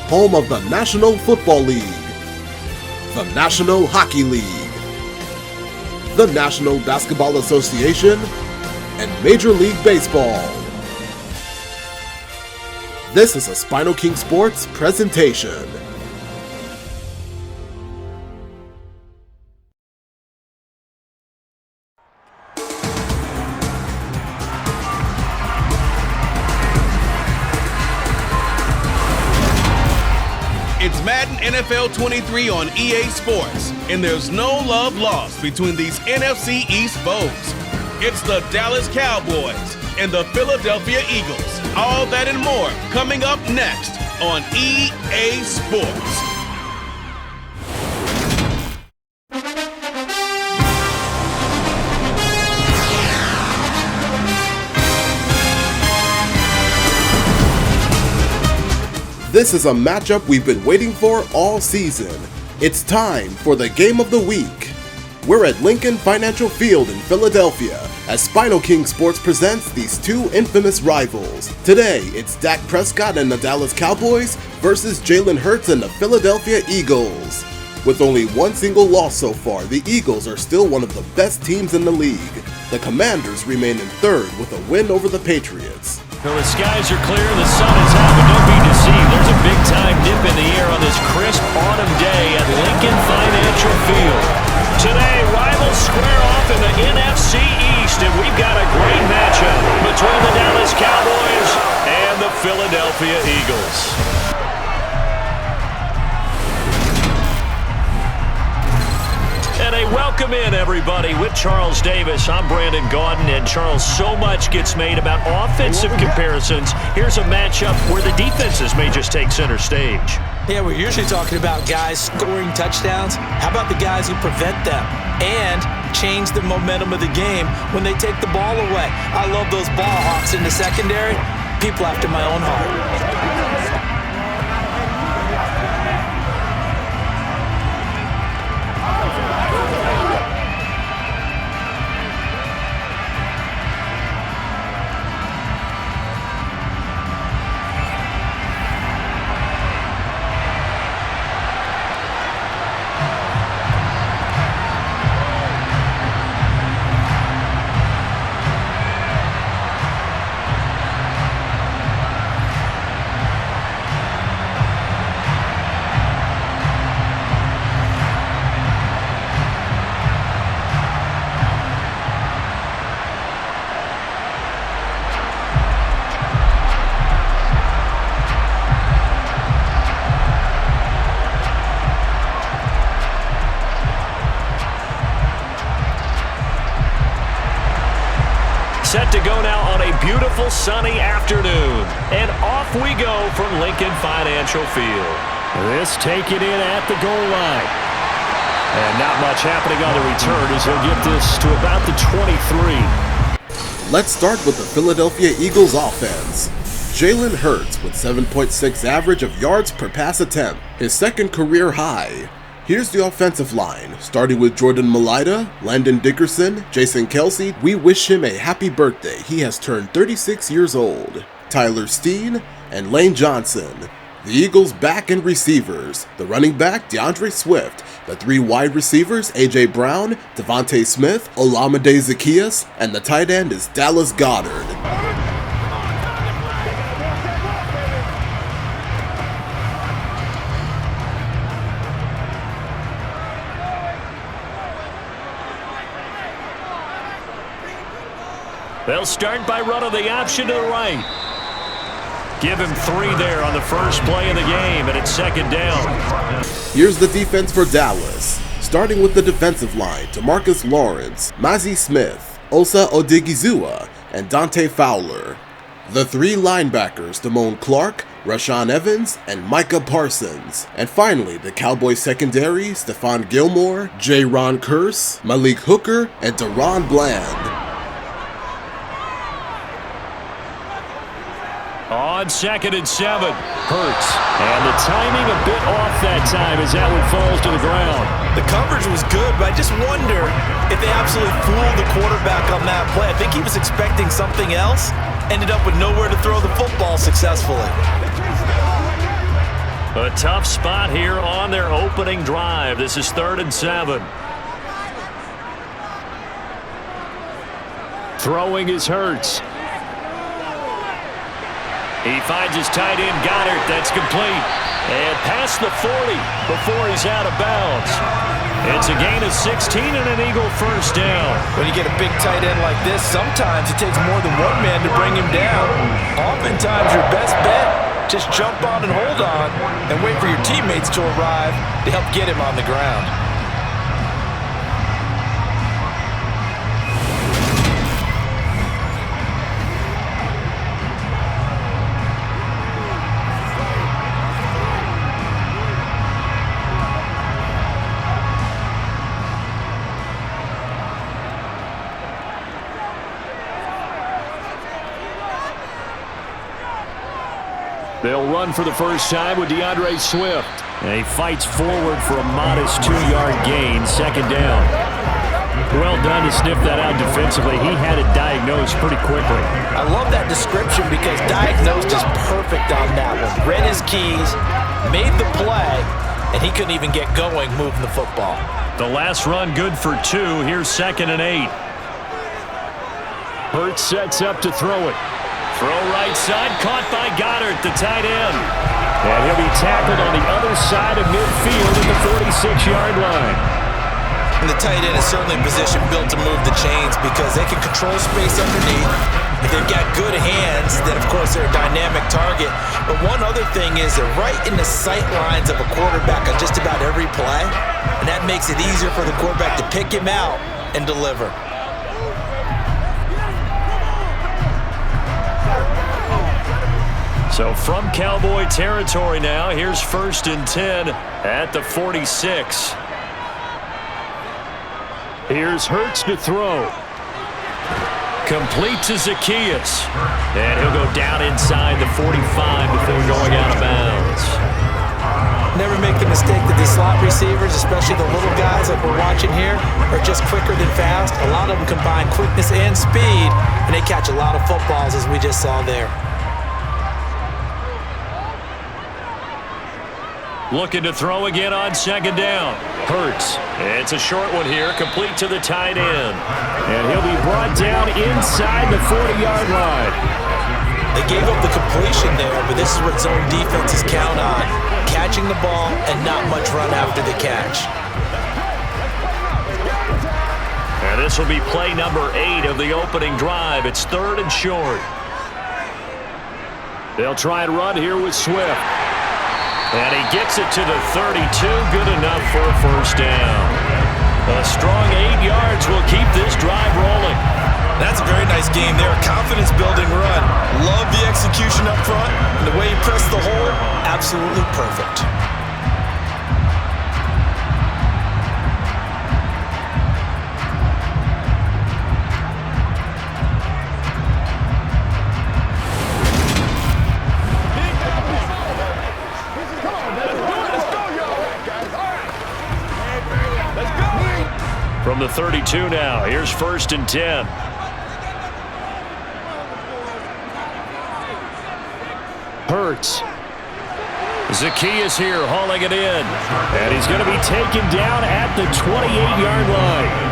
home of the National Football League, the National Hockey League, the National Basketball Association, and Major League Baseball. This is a SpinoKing Sports presentation. It's Madden NFL 23 on EA Sports, and there's no love lost between these NFC East foes. It's the Dallas Cowboys and the Philadelphia Eagles. All that and more coming up next on EA Sports. This is a matchup we've been waiting for all season. It's time for the Game of the Week. We're at Lincoln Financial Field in Philadelphia as SpinoKing Sports presents these two infamous rivals. Today, it's Dak Prescott and the Dallas Cowboys versus Jalen Hurts and the Philadelphia Eagles. With only one single loss so far, the Eagles are still one of the best teams in the league. The Commanders remain in third with a win over the Patriots. Well, the skies are clear, the sun is out, but don't be deceived. There's a big-time dip in the air on this crisp autumn day at Lincoln Financial Field. Today, rivals square off in the NFC East, and we've got a great matchup between the Dallas Cowboys and the Philadelphia Eagles. And a welcome in, everybody, with Charles Davis. I'm Brandon Gaudin, and Charles, so much gets made about offensive comparisons. Here's a matchup where the defenses may just take center stage. Yeah, we're usually talking about guys scoring touchdowns. How about the guys who prevent them and change the momentum of the game when they take the ball away? I love those ball hawks in the secondary. People after my own heart. Set to go now on a beautiful sunny afternoon. And off we go from Lincoln Financial Field. This taken in at the goal line. And not much happening on the return as he'll get this to about the 23. Let's start with the Philadelphia Eagles offense. Jalen Hurts with 7.6 average of yards per pass attempt, his second career high. Here's the offensive line, starting with Jordan Mailata, Landon Dickerson, Jason Kelce. We wish him a happy birthday. He has turned 36 years old. Tyler Steen and Lane Johnson. The Eagles' back and receivers. The running back, DeAndre Swift. The three wide receivers, A.J. Brown, Devontae Smith, Olamide Zaccheaus, and the tight end is Dallas Goedert. They'll start by running the option to the right. Give him 3 there on the first play of the game, and it's second down. Here's the defense for Dallas. Starting with the defensive line, DeMarcus Lawrence, Mazi Smith, Osa Odigizua, and Dante Fowler. The three linebackers, Damone Clark, Rashaan Evans, and Micah Parsons. And finally, the Cowboys secondary, Stephon Gilmore, J-Ron Curse, Malik Hooker, and Deron Bland. On 2nd and 7, Hurts. And the timing a bit off that time as that one falls to the ground. The coverage was good, but I just wonder if they absolutely fooled the quarterback on that play. I think he was expecting something else, ended up with nowhere to throw the football successfully. A A tough spot here on their opening drive. This is 3rd and 7. Throwing is Hurts. He finds his tight end, Goddard. That's complete. And past the 40 before he's out of bounds. It's a gain of 16 and an Eagle first down. When you get a big tight end like this, sometimes it takes more than one man to bring him down. Oftentimes your best bet, just jump on and hold on and wait for your teammates to arrive to help get him on the ground. They'll run for the first time with DeAndre Swift. And he fights forward for a modest 2-yard gain, 2nd down. Well done to sniff that out defensively. He had it diagnosed pretty quickly. I love that description because diagnosed is perfect on that one. Read his keys, made the play, and he couldn't even get going moving the football. The last run good for 2. Here's 2nd and 8. Hurts sets up to throw it. Throw right side, caught by Goddard, the tight end. And he'll be tackled on the other side of midfield at the 46-yard line. And the tight end is certainly in position built to move the chains because they can control space underneath. If they've got good hands, then of course they're a dynamic target. But one other thing is they're right in the sight lines of a quarterback on just about every play. And that makes it easier for the quarterback to pick him out and deliver. So from Cowboy territory now, here's 1st and 10 at the 46. Here's Hurts to throw. Complete to Zacchaeus. And he'll go down inside the 45 before going out of bounds. Never make the mistake that these slot receivers, especially the little guys like we're watching here, are just quicker than fast. A lot of them combine quickness and speed, and they catch a lot of footballs as we just saw there. Looking to throw again on 2nd down. Hurts. It's a short one here, complete to the tight end. And he'll be brought down inside the 40-yard line. They gave up the completion there, but this is what zone defenses count on. Catching the ball and not much run after the catch. And this will be play number 8 of the opening drive. It's 3rd and short. They'll try and run here with Swift. And he gets it to the 32, good enough for a first down. A strong 8 yards will keep this drive rolling. That's a very nice game there, a confidence-building run. Love the execution up front, and the way he pressed the hole, absolutely perfect. From the 32 now, here's 1st and 10. Hurts. Zacchaeus here hauling it in. And he's going to be taken down at the 28-yard line.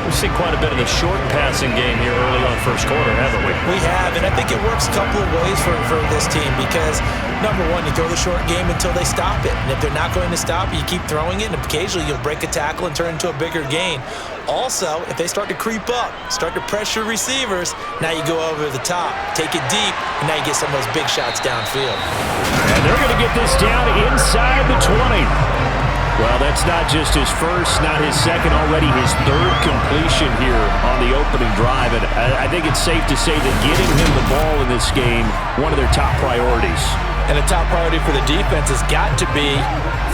We've seen quite a bit of the short passing game here early on first quarter, haven't we? We have, and I think it works a couple of ways for this team because, number one, you throw the short game until they stop it. And if they're not going to stop it, you keep throwing it, and occasionally you'll break a tackle and turn into a bigger gain. Also, if they start to creep up, start to pressure receivers, now you go over the top, take it deep, and now you get some of those big shots downfield. And they're going to get this down inside the 20. Well, that's not just his first, not his second, already his 3rd completion here on the opening drive. And I think it's safe to say that getting him the ball in this game, one of their top priorities. And the top priority for the defense has got to be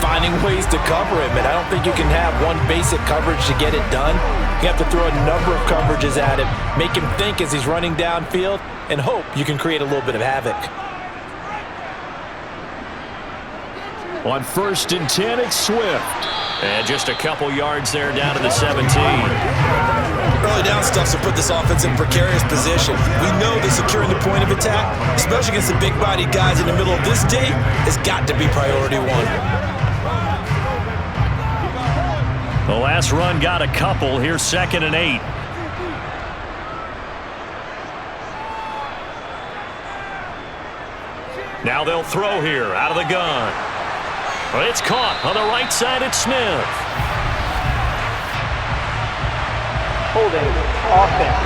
finding ways to cover him. And I don't think you can have one basic coverage to get it done. You have to throw a number of coverages at him, make him think as he's running downfield, and hope you can create a little bit of havoc. On 1st and 10, it's Swift. And just a couple yards there down to the 17. Early down stuffs will put this offense in precarious position. We know that securing the point of attack, especially against the big-bodied guys in the middle of this D, has got to be priority one. The last run got a couple. Here's 2nd and 8. Now they'll throw here out of the gun. Well, it's caught on the right side. It's Smith. Holding offense.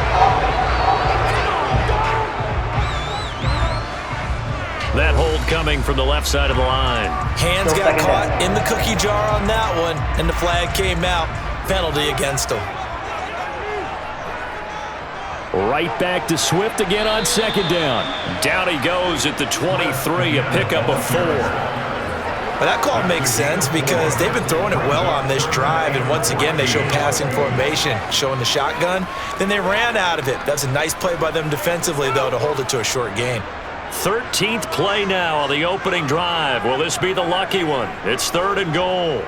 That hold coming from the left side of the line. Hands got caught in the cookie jar on that one, and the flag came out. Penalty against him. Right back to Swift again on 2nd down. Down he goes at the 23, a pickup of 4. Well, that call makes sense because they've been throwing it well on this drive, and once again they show passing formation, showing the shotgun. Then they ran out of it. That's a nice play by them defensively, though, to hold it to a short gain. 13th play now on the opening drive. Will this be the lucky one? It's 3rd and goal.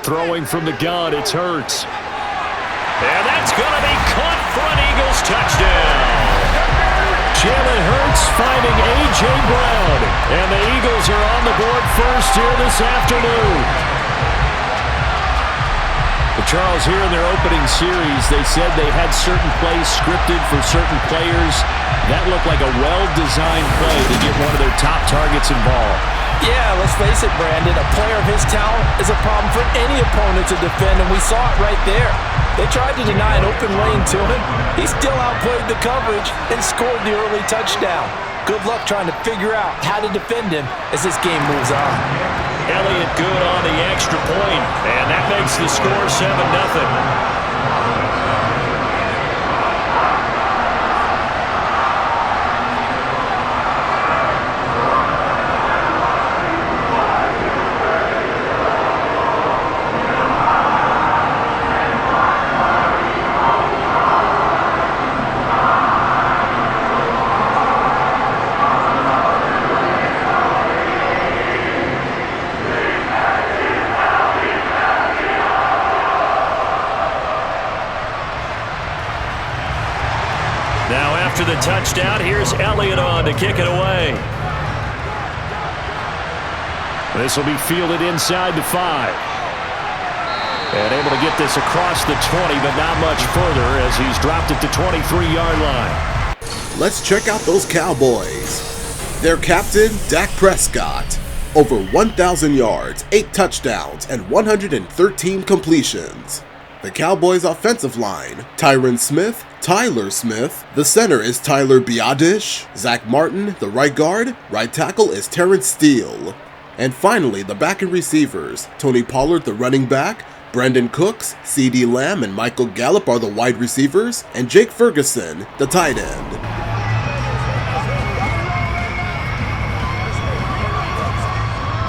Throwing from the gun, it's Hurts. And that's going to be caught for an Eagles touchdown. Jalen Hurts finding A.J. Brown. And the Eagles are on the board first here this afternoon. But Charles, here in their opening series, they said they had certain plays scripted for certain players. That looked like a well-designed play to get one of their top targets involved. Yeah, let's face it, Brandon. A player of his talent is a problem for any opponent to defend, and we saw it right there. They tried to deny an open lane to him. He still outplayed the coverage and scored the early touchdown. Good luck trying to figure out how to defend him as this game moves on. Elliott good on the extra point, and that makes the score 7-0. After the touchdown, here's Elliott on to kick it away. This will be fielded inside the 5. And able to get this across the 20, but not much further as he's dropped it to 23-yard line. Let's check out those Cowboys. Their captain, Dak Prescott. Over 1,000 yards, 8 touchdowns, and 113 completions. The Cowboys' offensive line, Tyron Smith, Tyler Smith. The center is Tyler Biadasz. Zach Martin, the right guard. Right tackle is Terrence Steele. And finally, the back and receivers, Tony Pollard, the running back. Brandon Cooks, C.D. Lamb, and Michael Gallup are the wide receivers. And Jake Ferguson, the tight end.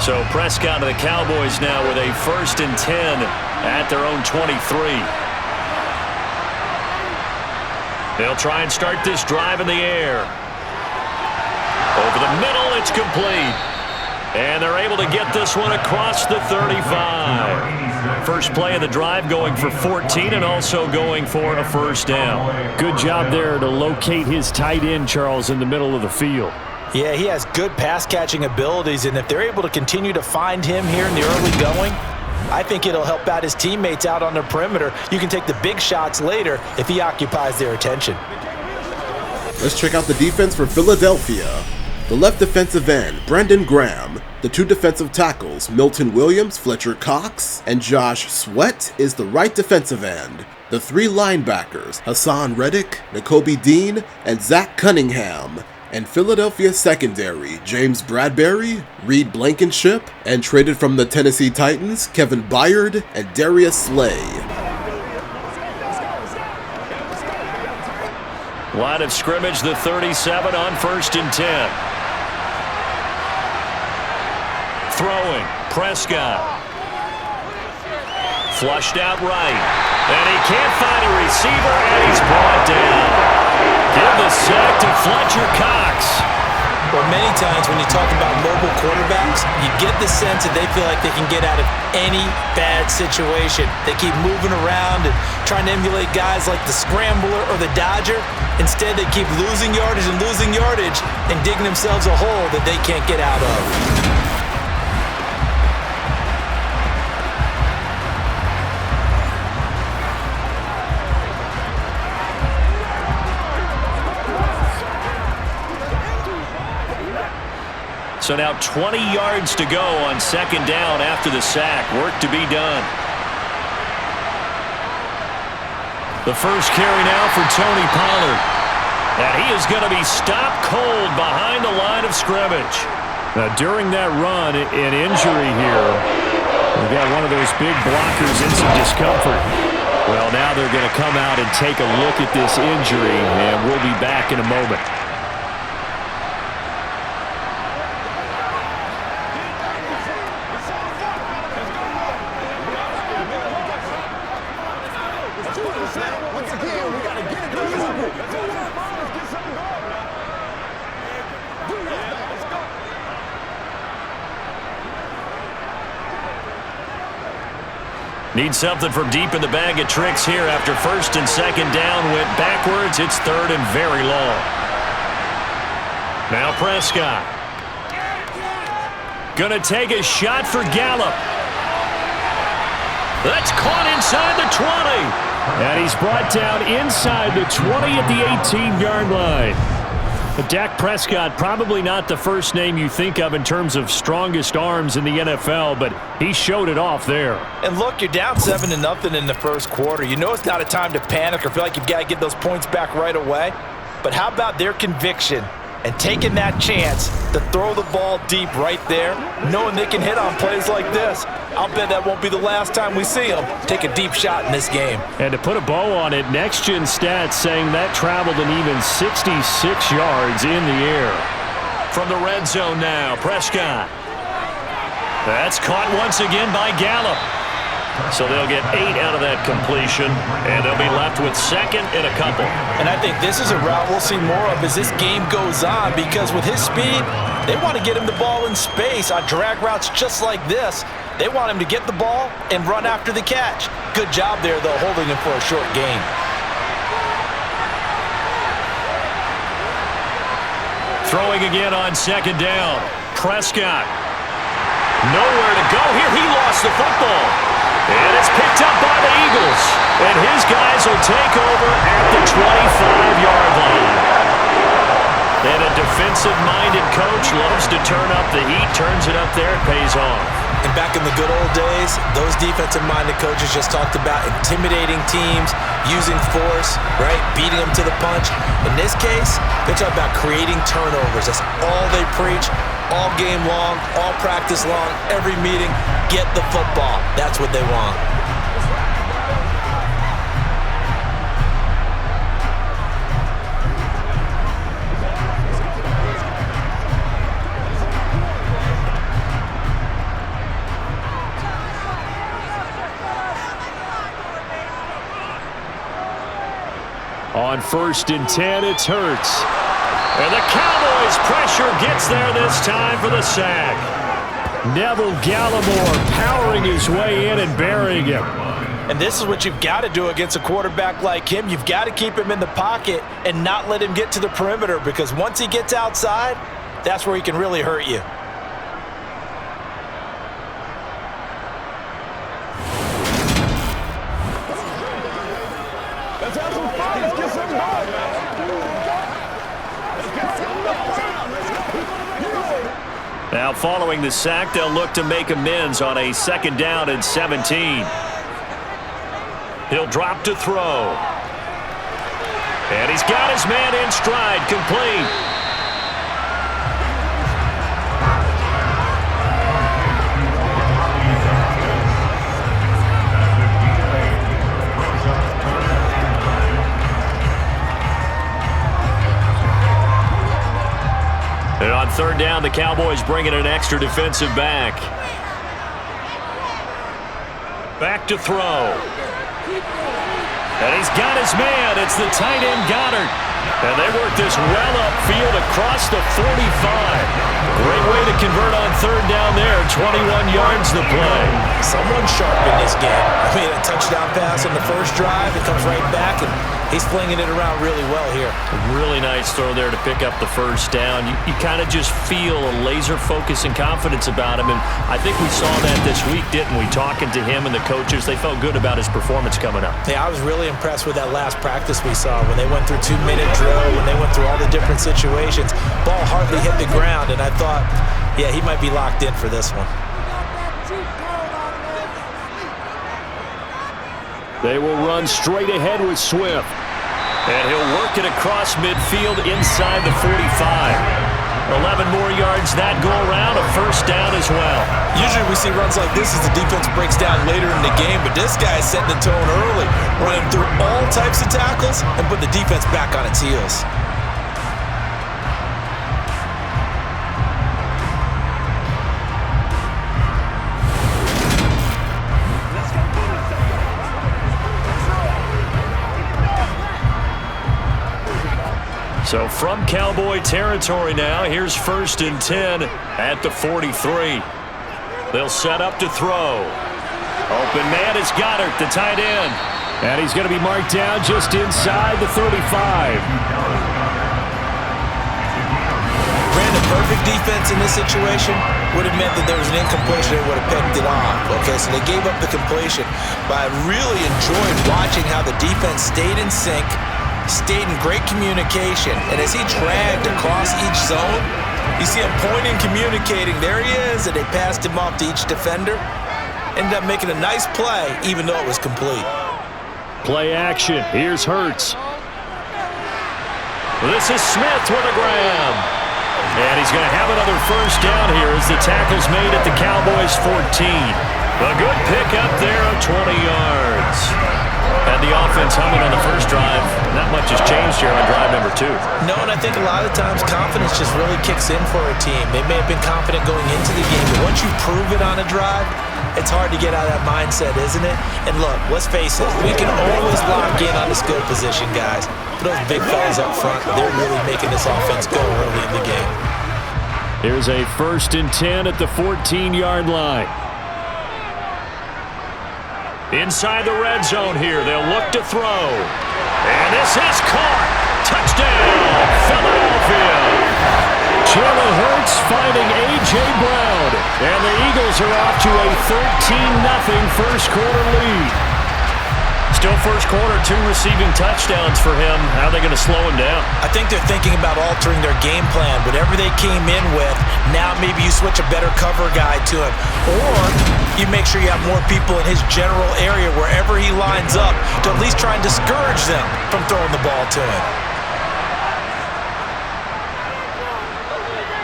So Prescott of the Cowboys now with a 1st and 10 at their own 23. They'll try and start this drive in the air. Over the middle, it's complete. And they're able to get this one across the 35. First play of the drive going for 14 and also going for a 1st down. Good job there to locate his tight end, Charles, in the middle of the field. Yeah, he has good pass-catching abilities, and if they're able to continue to find him here in the early going, I think it'll help out his teammates out on the perimeter. You can take the big shots later if he occupies their attention. Let's check out the defense for Philadelphia. The left defensive end, Brandon Graham. The 2 defensive tackles, Milton Williams, Fletcher Cox, and Josh Sweat is the right defensive end. The 3 linebackers, Hassan Reddick, Nakobe Dean, and Zach Cunningham. And Philadelphia secondary, James Bradbury, Reed Blankenship, and traded from the Tennessee Titans, Kevin Byard and Darius Slay. Line of scrimmage, the 37 on 1st and 10. Throwing, Prescott. Flushed out right. And he can't find a receiver, and he's brought down. Give the sack to Fletcher Cox. Well, many times when you talk about mobile quarterbacks, you get the sense that they feel like they can get out of any bad situation. They keep moving around and trying to emulate guys like the Scrambler or the Dodger. Instead, they keep losing yardage and digging themselves a hole that they can't get out of. So now 20 yards to go on second down after the sack. Work to be done. The first carry now for Tony Pollard. And he is going to be stopped cold behind the line of scrimmage. Now, during that run, an injury here. We've got one of those big blockers in some discomfort. Well, now they're going to come out and take a look at this injury, and we'll be back in a moment. Need something from deep in the bag of tricks here after first and second down went backwards. It's third and very long. Now Prescott. Gonna take a shot for Gallup. That's caught inside the 20. And he's brought down inside the 20 at the 18-yard line. But Dak Prescott, probably not the first name you think of in terms of strongest arms in the NFL, but he showed it off there. And look, you're down 7-0 in the first quarter. You know it's not a time to panic or feel like you've got to get those points back right away. But how about their conviction and taking that chance to throw the ball deep right there, knowing they can hit on plays like this? I'll bet that won't be the last time we see them take a deep shot in this game. And to put a bow on it, Next Gen Stats saying that traveled an even 66 yards in the air. From the red zone now, Prescott. That's caught once again by Gallup. So they'll get 8 out of that completion, and they'll be left with second and a couple. And I think this is a route we'll see more of as this game goes on, because with his speed, they want to get him the ball in space on drag routes just like this. They want him to get the ball and run after the catch. Good job there, though, holding him for a short gain. Throwing again on second down. Prescott. Nowhere to go here. He lost the football. And it's picked up by the Eagles. And his guys will take over at the 25-yard line. And a defensive-minded coach loves to turn up the heat, turns it up there, it pays off. And back in the good old days, those defensive-minded coaches just talked about intimidating teams, using force, right, beating them to the punch. In this case, they talk about creating turnovers. That's all they preach, all game long, all practice long, every meeting. Get the football. That's what they want. On 1st and 10, it's Hurts. And the Cowboys' pressure gets there this time for the sack. Neville Gallimore powering his way in and burying him. And this is what you've got to do against a quarterback like him. You've got to keep him in the pocket and not let him get to the perimeter, because once he gets outside, that's where he can really hurt you. Now following the sack, they'll look to make amends on a 2nd down and 17. He'll drop to throw. And he's got his man in stride, complete. And on 3rd down, the Cowboys bring in an extra defensive back. Back to throw. And he's got his man. It's the tight end Goddard. And they work this well upfield across the 45. Great way to convert on third down there. 21 yards to play. Someone sharp in this game. I mean, a touchdown pass on the first drive. It comes right back, and he's flinging it around really well here. Really nice throw there to pick up the first down. You kind of just feel a laser focus and confidence about him, and I think we saw that this week, didn't we? Talking to him and the coaches, they felt good about his performance coming up. Yeah, I was really impressed with that last practice we saw when they went through 2-minute drill, when they went through all the different situations. Ball hardly hit the ground, and I thought, yeah, he might be locked in for this one. They will run straight ahead with Swift. And he'll work it across midfield inside the 45. 11 more yards that go around, a first down as well. Usually we see runs like this as the defense breaks down later in the game, but this guy is setting the tone early, running through all types of tackles and put the defense back on its heels. So from Cowboy territory now, here's 1st and 10 at the 43. They'll set up to throw. Open man is Goddard, the tight end. And he's going to be marked down just inside the 35. Brandon, perfect defense in this situation would have meant that there was an incompletion. They would have picked it off. Okay, so they gave up the completion. But I really enjoyed watching how the defense stayed in sync, stayed in great communication, and as he dragged across each zone, you see him pointing, communicating. There he is, and they passed him off to each defender. Ended up making a nice play, even though it was complete. Play action. Here's Hurts. This is Smith with a grab. And he's going to have another first down here as the tackle's made at the Cowboys' 14. A good pickup there of 20 yards. And the offense humming on the first drive. Not much has changed here on drive number 2. No, and I think a lot of times confidence just really kicks in for a team. They may have been confident going into the game, but once you prove it on a drive, it's hard to get out of that mindset, isn't it? And look, let's face it, we can always lock in on the skill position, guys. But those big fellas up front, they're really making this offense go early in the game. Here's a 1st and 10 at the 14-yard line. Inside the red zone here, they'll look to throw. And this is caught. Touchdown, Philadelphia. Jalen Hurts finding A.J. Brown. And the Eagles are off to a 13-0 first quarter lead. Still first quarter, 2 receiving touchdowns for him. How are they going to slow him down? I think they're thinking about altering their game plan. Whatever they came in with, now maybe you switch a better cover guy to him. Or you make sure you have more people in his general area wherever he lines up to at least try and discourage them from throwing the ball to him.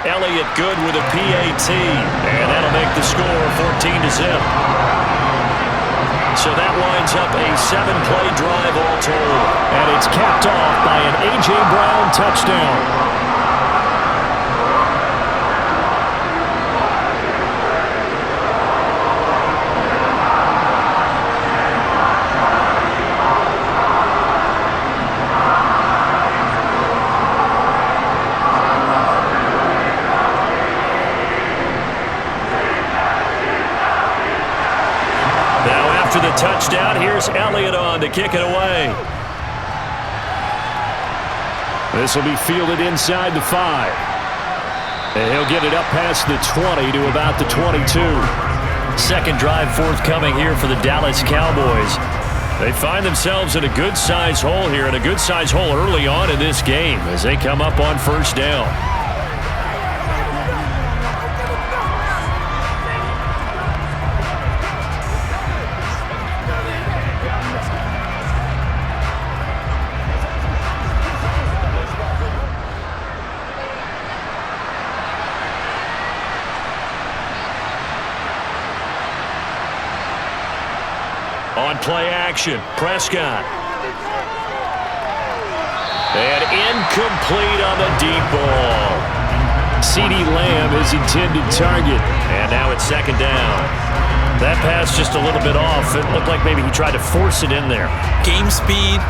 Elliott good with a PAT. And that'll make the score 14-0. So that winds up a 7-play drive all told. And it's capped off by an A.J. Brown touchdown. After the touchdown, here's Elliott on to kick it away. This will be fielded inside the 5. And he'll get it up past the 20 to about the 22. Second drive forthcoming here for the Dallas Cowboys. They find themselves in a good-sized hole here, and a good-sized hole early on in this game as they come up on first down. On play action, Prescott. And incomplete on the deep ball. CeeDee Lamb is intended target. And now it's second down. That pass just a little bit off. It looked like maybe he tried to force it in there. Game speed,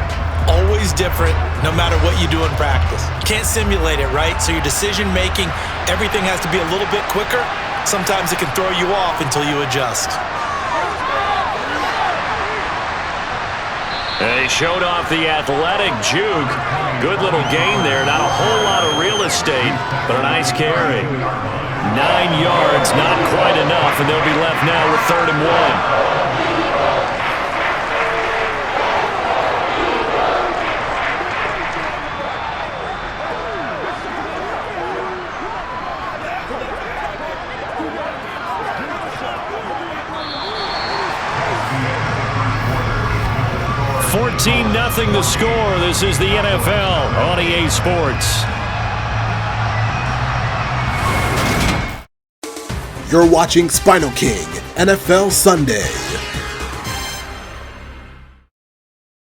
always different no matter what you do in practice. You can't simulate it, right? So your decision-making, everything has to be a little bit quicker. Sometimes it can throw you off until you adjust. They showed off the athletic juke. Good little gain there. Not a whole lot of real estate, but a nice carry. 9 yards, not quite enough, and they'll be left now with 3rd and 1. 14-0 the score. This is the NFL on EA Sports. You're watching SpinoKing NFL Sunday.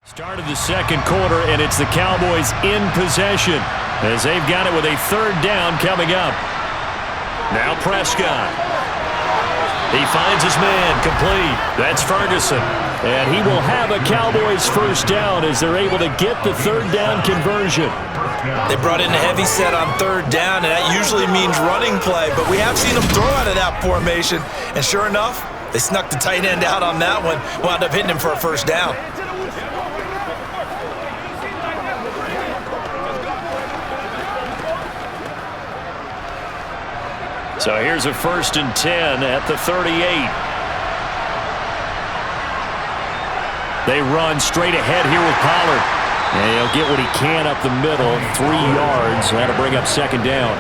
Start of the second quarter, and it's the Cowboys in possession as they've got it with a 3rd down coming up. Now Prescott. He finds his man complete. That's Ferguson. And he will have a Cowboys 1st down as they're able to get the 3rd down conversion. They brought in a heavy set on 3rd down, and that usually means running play. But we have seen them throw out of that formation. And sure enough, they snuck the tight end out on that one. Wound up hitting him for a 1st down. So here's a 1st and 10 at the 38. They run straight ahead here with Pollard. And he'll get what he can up the middle. 3 yards. That'll bring up 2nd down.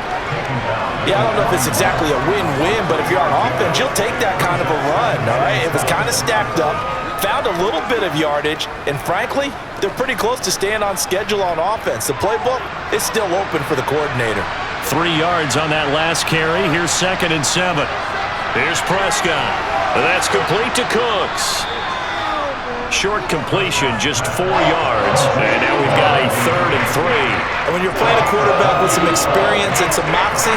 Yeah, I don't know if it's exactly a win-win, but if you're on offense, you'll take that kind of a run, all right? It was kind of stacked up, found a little bit of yardage, and frankly, they're pretty close to staying on schedule on offense. The playbook is still open for the coordinator. 3 yards on that last carry. Here's 2nd and 7. Here's Prescott. That's complete to Cooks. Short completion, just 4 yards. And now we've got a 3rd and 3. And when you're playing a quarterback with some experience and some moxie,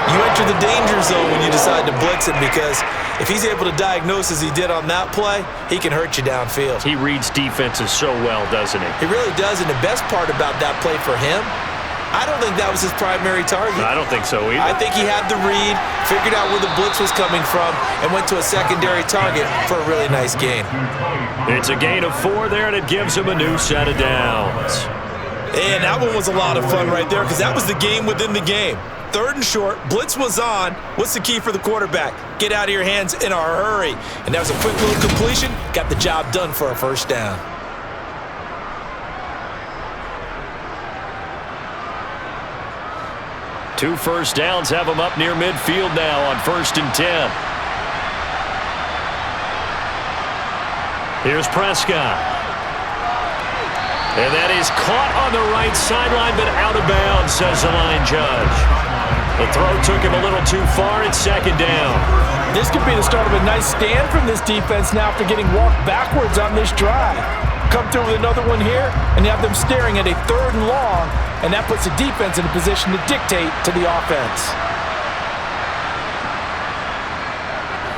you enter the danger zone when you decide to blitz him, because if he's able to diagnose as he did on that play, he can hurt you downfield. He reads defenses so well, doesn't he? He really does, and the best part about that play for him, I don't think that was his primary target. I don't think so either. I think he had the read, figured out where the blitz was coming from, and went to a secondary target for a really nice gain. It's a gain of 4 there, and it gives him a new set of downs. And that one was a lot of fun right there, because that was the game within the game. 3rd and short, blitz was on. What's the key for the quarterback? Get out of your hands in a hurry. And that was a quick little completion. Got the job done for a 1st down. Two 1st downs have him up near midfield now on 1st and 10. Here's Prescott. And that is caught on the right sideline, but out of bounds, says the line judge. The throw took him a little too far. It's 2nd down. This could be the start of a nice stand from this defense now after getting walked backwards on this drive. Come through with another one here, and you have them staring at a 3rd and long, and that puts the defense in a position to dictate to the offense.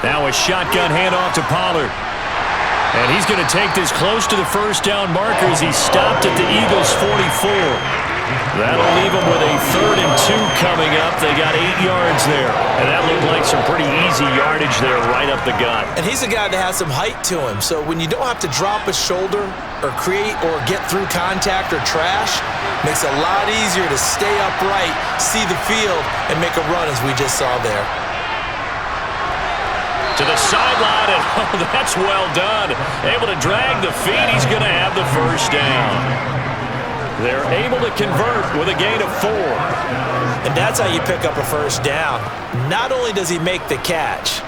Now a shotgun handoff to Pollard. And he's going to take this close to the 1st down marker as he stopped at the Eagles' 44. That'll leave them with a 3rd and 2 coming up. They got 8 yards there. And that looked like some pretty easy yardage there right up the gut. And he's a guy that has some height to him. So when you don't have to drop a shoulder or create or get through contact or trash, makes it a lot easier to stay upright, see the field, and make a run as we just saw there. To the sideline, and oh, that's well done. Able to drag the feet. He's going to have the 1st down. They're able to convert with a gain of 4. And that's how you pick up a 1st down. Not only does he make the catch,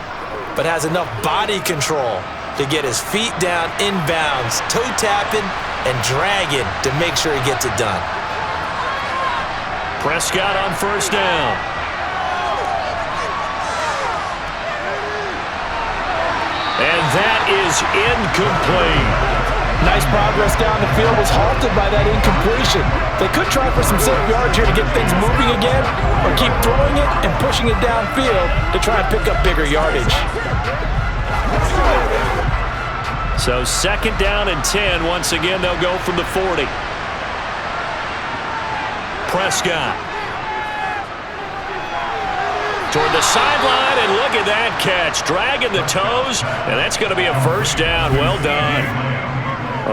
but has enough body control to get his feet down inbounds, toe tapping and dragging to make sure he gets it done. Prescott on 1st down. And that is incomplete. Nice progress down the field, was halted by that incompletion. They could try for some safe yards here to get things moving again, or keep throwing it and pushing it downfield to try and pick up bigger yardage. So 2nd down and 10. Once again, they'll go from the 40. Prescott. Toward the sideline, and look at that catch. Dragging the toes, and that's going to be a first down. Well done.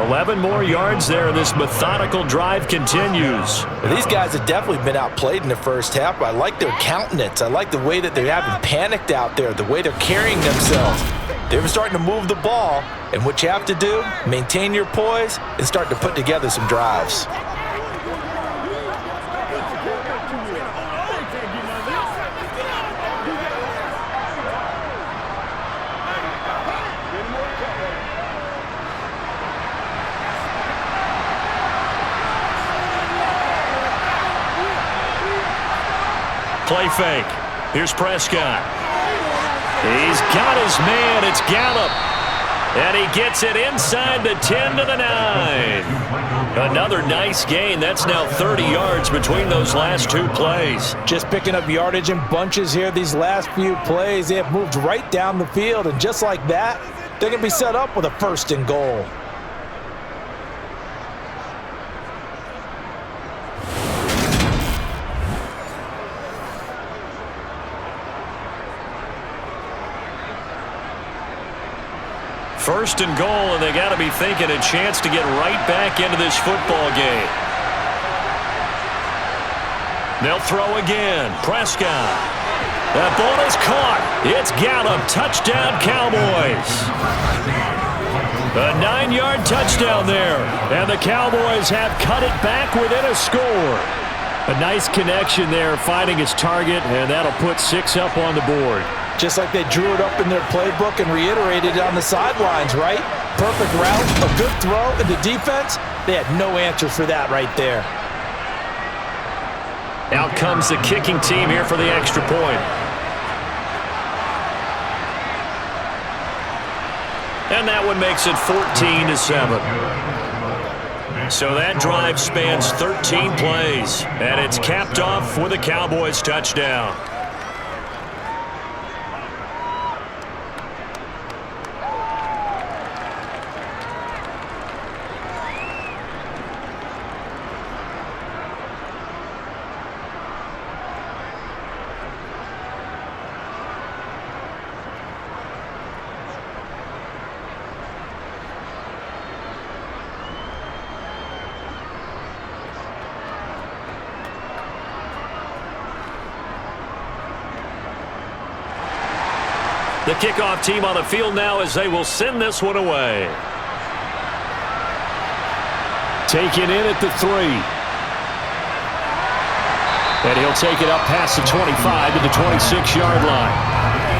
11 more yards there. This methodical drive continues. Well, these guys have definitely been outplayed in the first half, but I like their countenance. I like the way that they're having panicked out there, the way they're carrying themselves. They're starting to move the ball, and what you have to do, maintain your poise and start to put together some drives. Play fake. Here's Prescott. He's got his man. It's Gallup. And he gets it inside the 10 to the 9. Another nice gain. That's now 30 yards between those last two plays. Just picking up yardage in bunches here these last few plays. They have moved right down the field, and just like that, they're going to be set up with a 1st and goal. First and goal, and they got to be thinking a chance to get right back into this football game. They'll throw again. Prescott. That ball is caught. It's Gallup. Touchdown, Cowboys. A 9-yard touchdown there. And the Cowboys have cut it back within a score. A nice connection there, finding his target, and that'll put 6 up on the board. Just like they drew it up in their playbook and reiterated it on the sidelines, right? Perfect route, a good throw, and the defense, they had no answer for that right there. Out comes the kicking team here for the extra point. And that one makes it 14-7. So that drive spans 13 plays, and it's capped off with a Cowboys touchdown. The kickoff team on the field now as they will send this one away. Taken in at the 3. And he'll take it up past the 25 to the 26-yard line.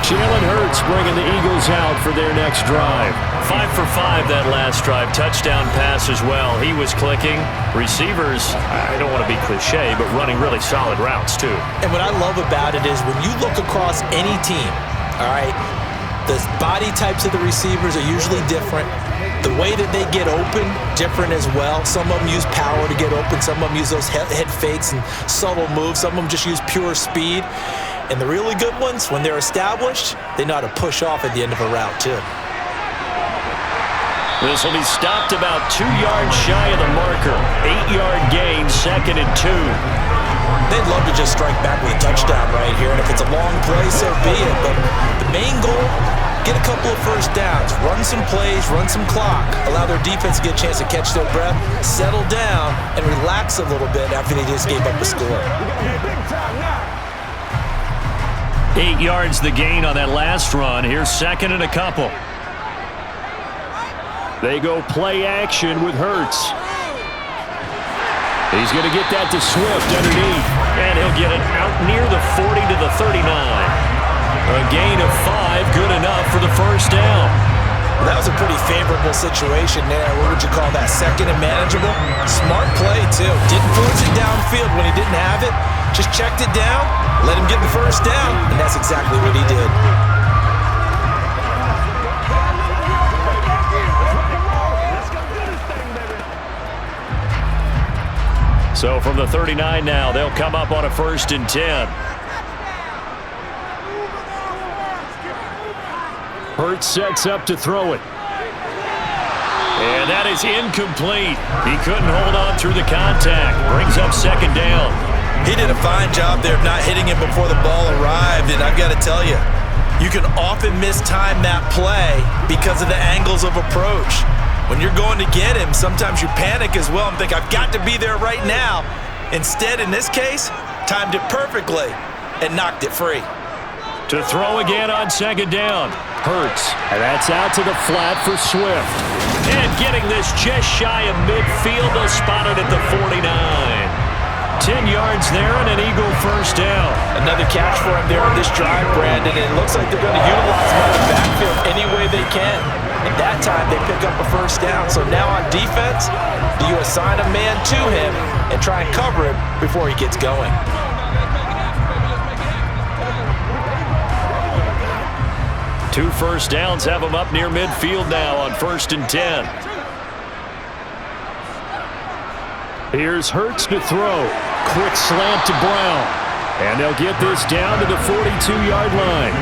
Jalen Hurts bringing the Eagles out for their next drive. 5 for 5 that last drive. Touchdown pass as well. He was clicking. Receivers, I don't want to be cliche, but running really solid routes too. And what I love about it is when you look across any team, all right, the body types of the receivers are usually different. The way that they get open, different as well. Some of them use power to get open. Some of them use those head fakes and subtle moves. Some of them just use pure speed. And the really good ones, when they're established, they know how to push off at the end of a route too. This will be stopped about 2 yards shy of the marker. 8-yard gain, 2nd and 2. They'd love to just strike back with a touchdown right here, and if it's a long play, so be it. But the main goal, get a couple of first downs, run some plays, run some clock, allow their defense to get a chance to catch their breath, settle down, and relax a little bit after they just gave up the score. 8 yards the gain on that last run. Here's 2nd and a couple. They go play action with Hurts. He's going to get that to Swift underneath. And he'll get it out near the 40 to the 39. A gain of 5, good enough for the first down. Well, that was a pretty favorable situation there. What would you call that? 2nd and manageable? Smart play, too. Didn't force it downfield when he didn't have it. Just checked it down, let him get the first down, and that's exactly what he did. So from the 39 now, they'll come up on a 1st and 10. Hurts sets up to throw it. And that is incomplete. He couldn't hold on through the contact. Brings up 2nd down. He did a fine job there of not hitting him before the ball arrived, and I've got to tell you, you can often mistime that play because of the angles of approach. When you're going to get him, sometimes you panic as well and think, I've got to be there right now. Instead, in this case, timed it perfectly and knocked it free. To throw again on second down. Hurts. And that's out to the flat for Swift. And getting this just shy of midfield. They'll spot it at the 49. 10 yards there and an Eagle first down. Another catch for him there on this drive, Brandon. And it looks like they're going to utilize him in the backfield any way they can. And that time they pick up a first down. So now on defense, do you assign a man to him and try and cover him before he gets going? Two first downs have him up near midfield now on 1st and 10. Here's Hurts to throw. Quick slant to Brown. And they'll get this down to the 42-yard line.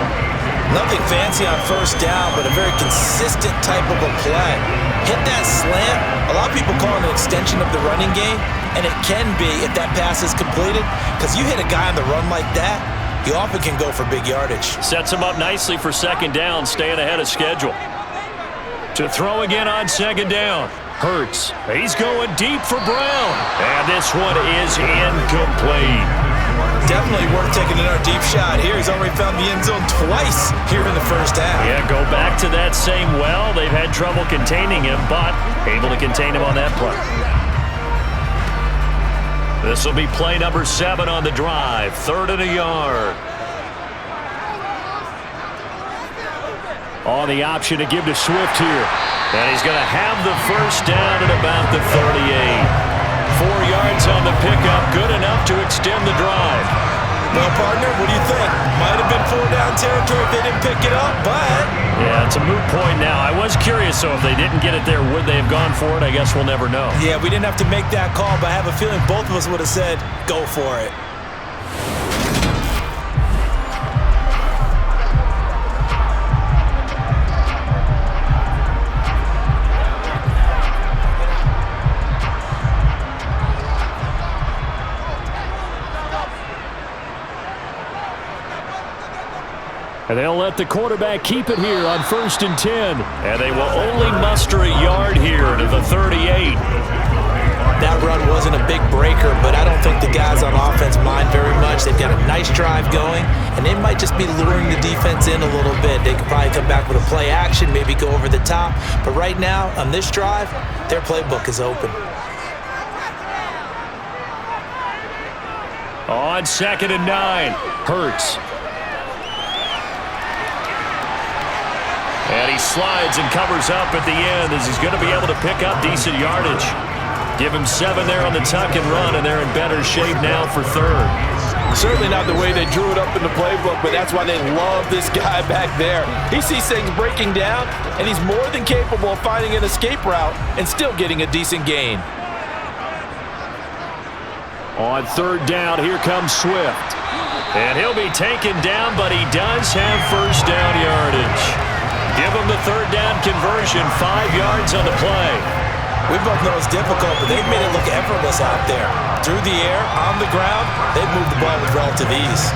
Nothing fancy on first down, but a very consistent type of a play. Hit that slant. A lot of people call it an extension of the running game, and it can be if that pass is completed, because you hit a guy on the run like that, you often can go for big yardage. Sets him up nicely for second down, staying ahead of schedule. To throw again on second down. Hurts. He's going deep for Brown. And this one is incomplete. Definitely worth taking another deep shot here. He's already found the end zone twice here in the first half. Yeah, go back to that same well. They've had trouble containing him, but able to contain him on that play. This will be play number 7 on the drive. 3rd and a yard. On the option to give to Swift here. And he's going to have the first down at about the 38. 4 yards on the pickup, good enough to extend the drive. Well, partner, what do you think? Might have been 4-down territory if they didn't pick it up, but... Yeah, it's a moot point now. I was curious, so if they didn't get it there, would they have gone for it? I guess we'll never know. Yeah, we didn't have to make that call, but I have a feeling both of us would have said, go for it. And they'll let the quarterback keep it here on 1st and 10. And they will only muster a yard here to the 38. That run wasn't a big breaker, but I don't think the guys on offense mind very much. They've got a nice drive going, and they might just be luring the defense in a little bit. They could probably come back with a play action, maybe go over the top. But right now, on this drive, their playbook is open. On 2nd and 9, Hurts. And he slides and covers up at the end as he's going to be able to pick up decent yardage. Give him 7 there on the tuck and run, and they're in better shape now for 3rd. Certainly not the way they drew it up in the playbook, but that's why they love this guy back there. He sees things breaking down, and he's more than capable of finding an escape route and still getting a decent gain. On 3rd down, here comes Swift. And he'll be taken down, but he does have first down yardage. Give him the 3rd down conversion, 5 yards on the play. We both know it's difficult, but they've made it look effortless out there. Through the air, on the ground, they've moved the ball with relative ease.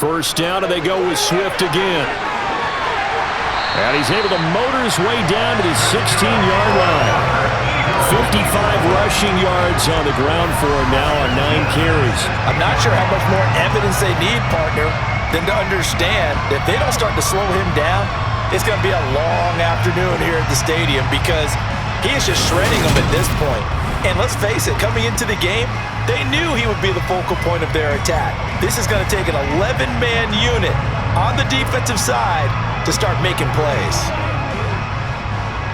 First down, and they go with Swift again. And he's able to motor his way down to the 16-yard line. 55 rushing yards on the ground for him now on 9 carries. I'm not sure how much more evidence they need, partner, than to understand that if they don't start to slow him down, it's going to be a long afternoon here at the stadium because he is just shredding them at this point. And let's face it, coming into the game, they knew he would be the focal point of their attack. This is going to take an 11-man unit on the defensive side to start making plays.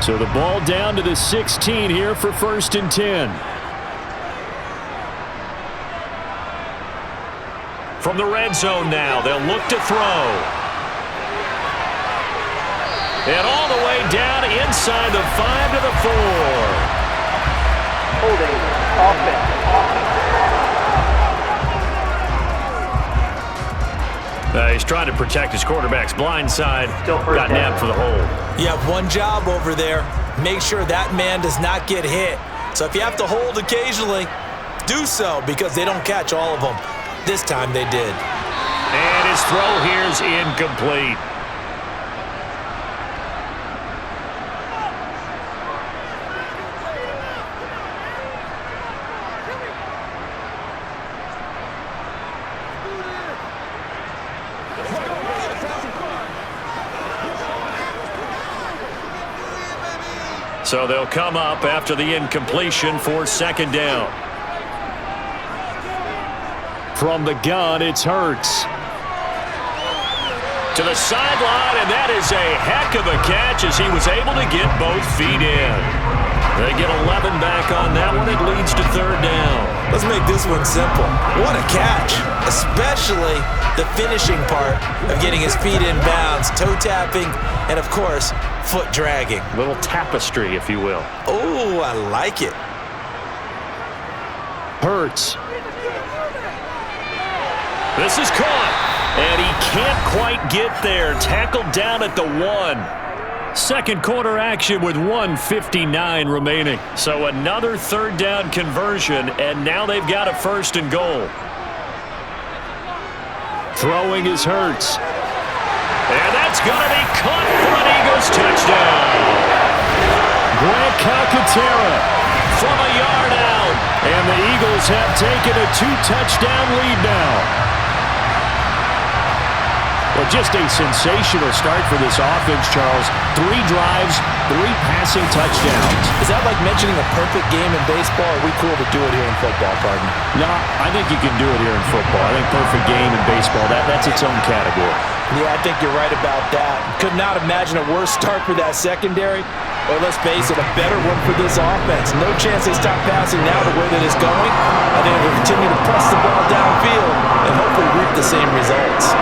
So the ball down to the 16 here for 1st and 10. From the red zone now, they'll look to throw. And all the way down inside the 5 to the 4. Holding. Offense. He's trying to protect his quarterback's blind side. Got nabbed for the hold. You have one job over there. Make sure that man does not get hit. So if you have to hold occasionally, do so, because they don't catch all of them. This time they did. And his throw here is incomplete. So they'll come up after the incompletion for second down. From the gun, it's Hurts. To the sideline, and that is a heck of a catch as he was able to get both feet in. They get 11 back on that one. It leads to third down. Let's make this one simple. What a catch, especially the finishing part of getting his feet in bounds, toe tapping, and of course, foot dragging. Little tapestry, if you will. Oh, I like it. Hurts. This is caught, and he can't quite get there. Tackled down at the 1. Second quarter action with 1:59 remaining. So another third down conversion, and now they've got a first and goal. Throwing is Hurts. And that's going to be caught for an Eagles touchdown. Grant Calcaterra from a yard out. And the Eagles have taken a 2-touchdown lead now. Well, just a sensational start for this offense, Charles. 3 drives, 3 passing touchdowns. Is that like mentioning a perfect game in baseball? Or are we cool to do it here in football, pardon? No, I think you can do it here in football. I think perfect game in baseball, that's its own category. Yeah, I think you're right about that. Could not imagine a worse start for that secondary. Or let's face it, a better one for this offense. No chance they stop passing now the way that it's going. I think they'll continue to press the ball downfield and hopefully reap the same results.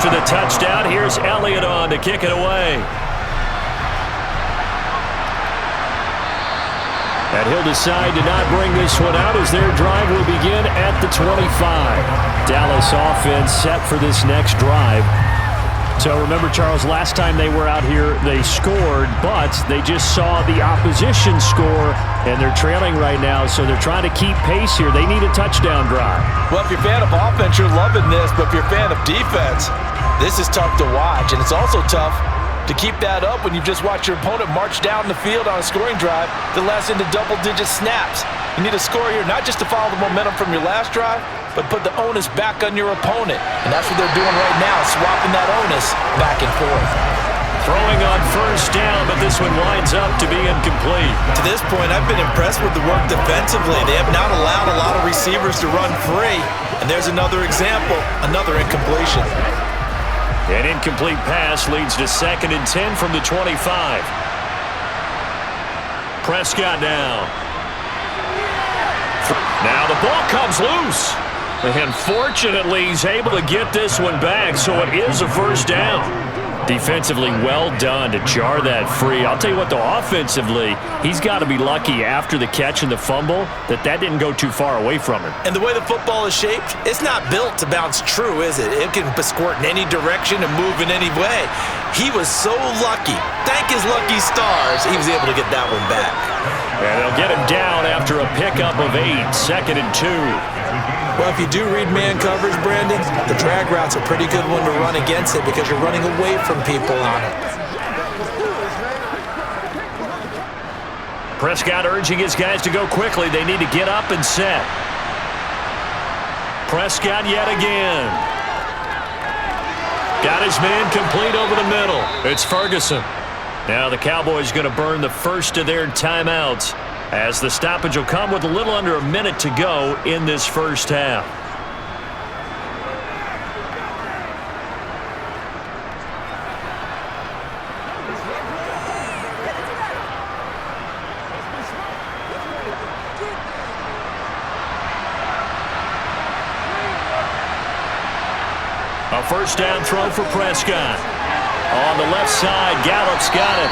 To the touchdown, here's Elliott on to kick it away. And he'll decide to not bring this one out as their drive will begin at the 25. Dallas offense set for this next drive. So remember, Charles, last time they were out here, they scored, but they just saw the opposition score, and they're trailing right now, so they're trying to keep pace here. They need a touchdown drive. Well, if you're a fan of offense, you're loving this, but if you're a fan of defense, this is tough to watch, and it's also tough to keep that up when you just watch your opponent march down the field on a scoring drive that lasts into double-digit snaps. You need a score here, not just to follow the momentum from your last drive, but put the onus back on your opponent. And that's what they're doing right now, swapping that onus back and forth. Throwing on first down, but this one winds up to be incomplete. To this point, I've been impressed with the work defensively. They have not allowed a lot of receivers to run free. And there's another example, another incompletion. An incomplete pass leads to 2nd and 10 from the 25. Prescott down. Now the ball comes loose. And fortunately, he's able to get this one back, so it is a first down. Defensively well done to jar that free. I'll tell you what, though, offensively, he's got to be lucky after the catch and the fumble that didn't go too far away from him. And the way the football is shaped, it's not built to bounce true, is it? It can squirt in any direction and move in any way. He was so lucky. Thank his lucky stars, he was able to get that one back. And they'll get him down after a pickup of 8, 2nd and 2. Well, if you do read man coverage, Brandon, the drag route's a pretty good one to run against it because you're running away from people on it. Prescott urging his guys to go quickly. They need to get up and set. Prescott yet again. Got his man complete over the middle. It's Ferguson. Now the Cowboys going to burn the first of their timeouts as the stoppage will come with a little under a minute to go in this first half. A first down throw for Prescott. On the left side, Gallup's got it.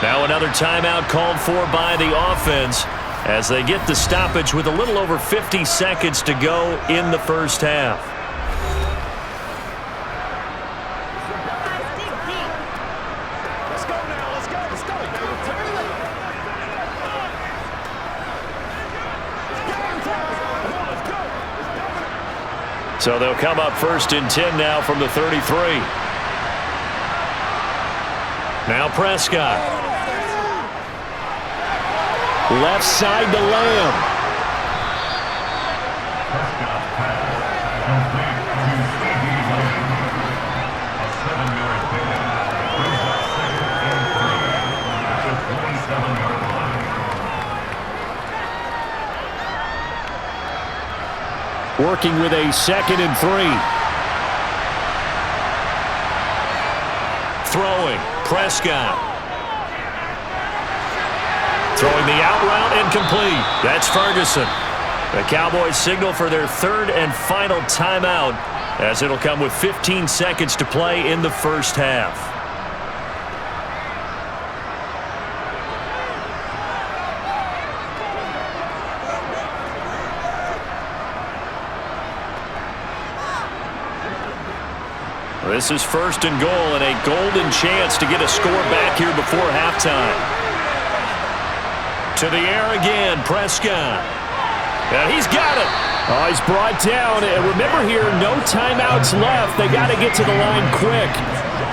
Now another timeout called for by the offense as they get the stoppage with a little over 50 seconds to go in the first half. So they'll come up 1st and 10 now from the 33. Now Prescott. Left side to Lamb. Working with a 2nd and 3. Throwing, Prescott. Throwing the out route incomplete. That's Ferguson. The Cowboys signal for their 3rd and final timeout as it'll come with 15 seconds to play in the first half. This is 1st and goal and a golden chance to get a score back here before halftime. To the air again, Prescott. And he's got it. Oh, he's brought down. And remember here, no timeouts left. They got to get to the line quick.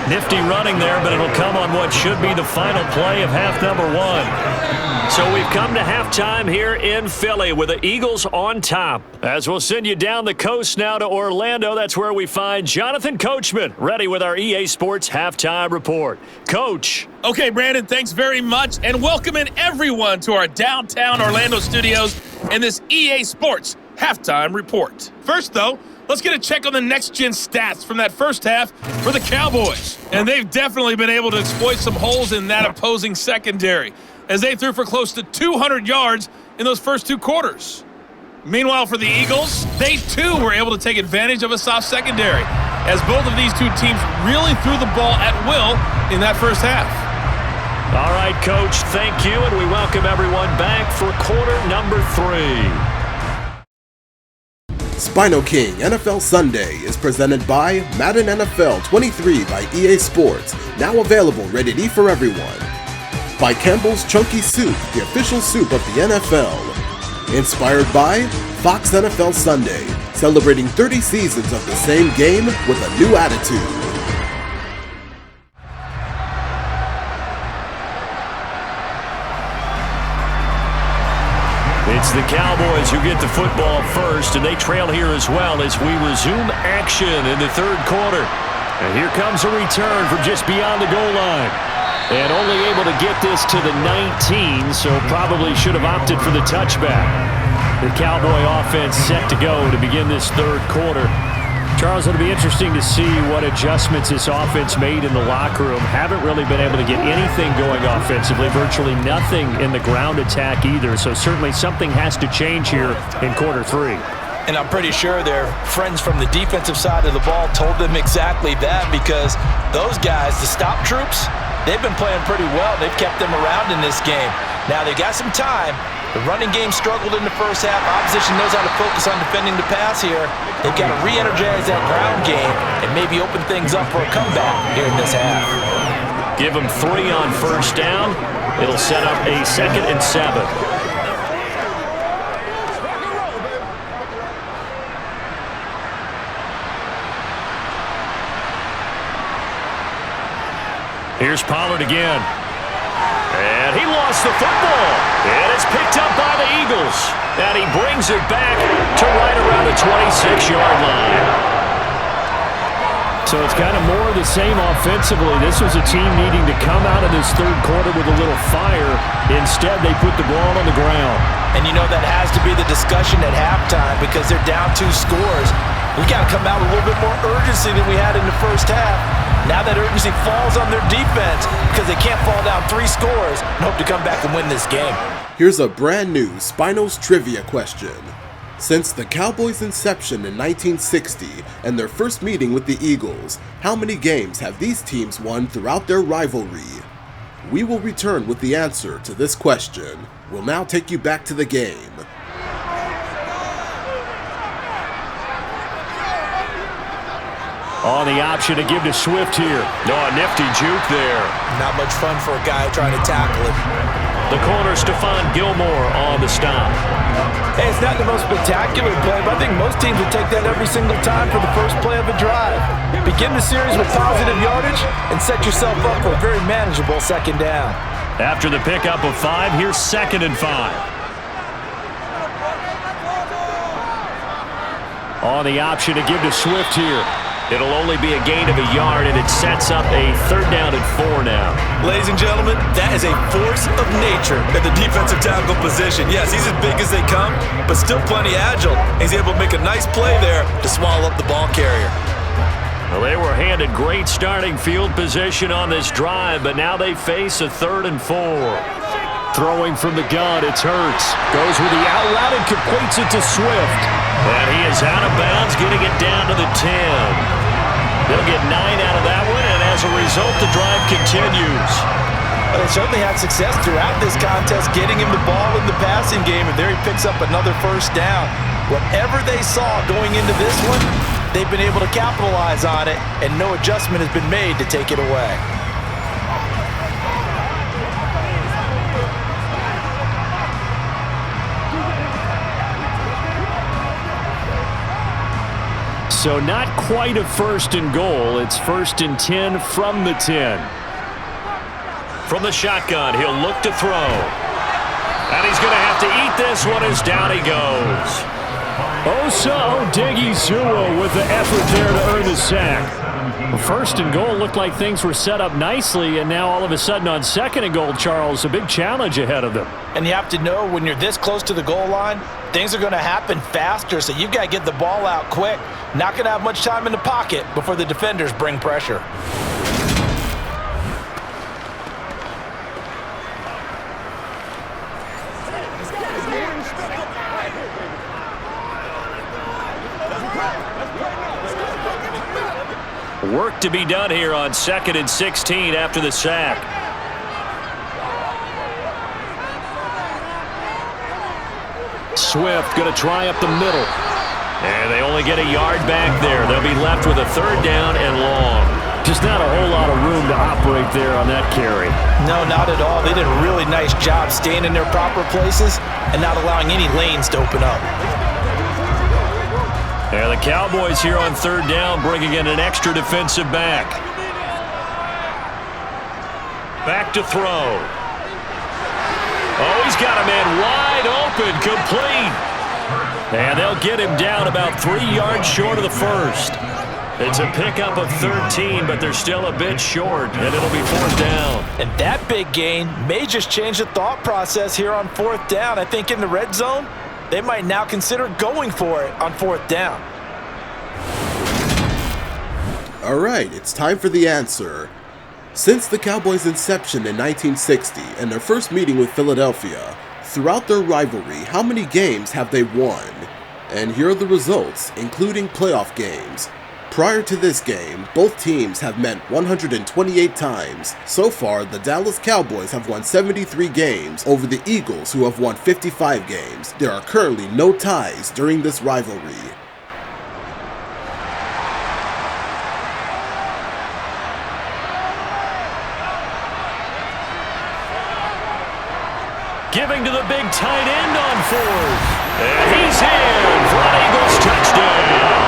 Nifty running there, but it'll come on what should be the final play of half number 1. So we've come to halftime here in Philly with the Eagles on top. As we'll send you down the coast now to Orlando, that's where we find Jonathan Coachman ready with our EA Sports Halftime Report. Coach. Okay, Brandon, thanks very much, and welcoming everyone to our downtown Orlando studios and this EA Sports Halftime Report. First, though, let's get a check on the next-gen stats from that first half for the Cowboys. And they've definitely been able to exploit some holes in that opposing secondary, as they threw for close to 200 yards in those first 2 quarters. Meanwhile, for the Eagles, they too were able to take advantage of a soft secondary, as both of these two teams really threw the ball at will in that first half. All right, Coach, thank you, and we welcome everyone back for quarter number 3. SpinoKing NFL Sunday is presented by Madden NFL 23 by EA Sports, now available rated E for everyone. By Campbell's Chunky Soup, the official soup of the NFL. Inspired by Fox NFL Sunday, celebrating 30 seasons of the same game with a new attitude. It's the Cowboys who get the football first, and they trail here as well as we resume action in the 3rd quarter. And here comes a return from just beyond the goal line. And only able to get this to the 19, so probably should have opted for the touchback. The Cowboy offense set to go to begin this 3rd quarter. Charles, it'll be interesting to see what adjustments this offense made in the locker room. Haven't really been able to get anything going offensively, virtually nothing in the ground attack either, so certainly something has to change here in quarter 3. And I'm pretty sure their friends from the defensive side of the ball told them exactly that, because those guys, the stop troops, they've been playing pretty well. They've kept them around in this game. Now they got some time. The running game struggled in the first half. Opposition knows how to focus on defending the pass here. They've got to re-energize that ground game and maybe open things up for a comeback here in this half. Give them 3 on first down. It'll set up a 2nd and 7. Here's Pollard again. And he lost the football. And it's picked up by the Eagles. And he brings it back to right around the 26-yard line. So it's kind of more of the same offensively. This was a team needing to come out of this third quarter with a little fire. Instead, they put the ball on the ground. And you know that has to be the discussion at halftime because they're down 2 scores. We got to come out with a little bit more urgency than we had in the first half. Now that urgency falls on their defense because they can't fall down 3 scores and hope to come back and win this game. Here's a brand new Spinos trivia question. Since the Cowboys' inception in 1960 and their first meeting with the Eagles, how many games have these teams won throughout their rivalry? We will return with the answer to this question. We'll now take you back to the game. On the option to give to Swift here. No, a nifty juke there. Not much fun for a guy trying to tackle it. The corner, Stephon Gilmore, on the stop. Hey, it's not the most spectacular play, but I think most teams would take that every single time for the first play of a drive. Begin the series with positive yardage and set yourself up for a very manageable second down. After the pickup of 5, here's 2nd and 5. On the option to give to Swift here. It'll only be a gain of a yard, and it sets up a 3rd down and 4 now. Ladies and gentlemen, that is a force of nature at the defensive tackle position. Yes, he's as big as they come, but still plenty agile. He's able to make a nice play there to swallow up the ball carrier. Well, they were handed great starting field position on this drive, but now they face a 3rd and 4. Throwing from the gun, it's Hurts. Goes with the out route and completes it to Swift. And he is out of bounds, getting it down to the 10. They'll get 9 out of that one, and as a result, the drive continues. Well, they certainly had success throughout this contest, getting him the ball in the passing game, and there he picks up another 1st down. Whatever they saw going into this one, they've been able to capitalize on it, and no adjustment has been made to take it away. So not quite a 1st and goal. It's 1st and 10 from the 10. From the shotgun, he'll look to throw. And he's going to have to eat this one as down he goes. Osa Odighizuwa with the effort there to earn the sack. 1st and goal looked like things were set up nicely, and now all of a sudden on 2nd and goal, Charles, a big challenge ahead of them. And you have to know when you're this close to the goal line, things are going to happen faster, so you've got to get the ball out quick. Not going to have much time in the pocket before the defenders bring pressure. Work to be done here on 2nd and 16 after the sack. Swift going to try up the middle. And they only get a yard back there. They'll be left with a 3rd down and long. Just not a whole lot of room to operate there on that carry. No, not at all. They did a really nice job staying in their proper places and not allowing any lanes to open up. And the Cowboys here on 3rd down, bringing in an extra defensive back. Back to throw. Oh, he's got a man wide open, complete. And they'll get him down about 3 yards short of the 1st. It's a pickup of 13, but they're still a bit short, and it'll be 4th down. And that big gain may just change the thought process here on 4th down. I think in the red zone, they might now consider going for it on 4th down. All right, it's time for the answer. Since the Cowboys' inception in 1960 and their first meeting with Philadelphia, throughout their rivalry, how many games have they won? And here are the results, including playoff games. Prior to this game, both teams have met 128 times. So far, the Dallas Cowboys have won 73 games over the Eagles, who have won 55 games. There are currently no ties during this rivalry. Giving to the big tight end on 4th. And he's in for an Eagles touchdown.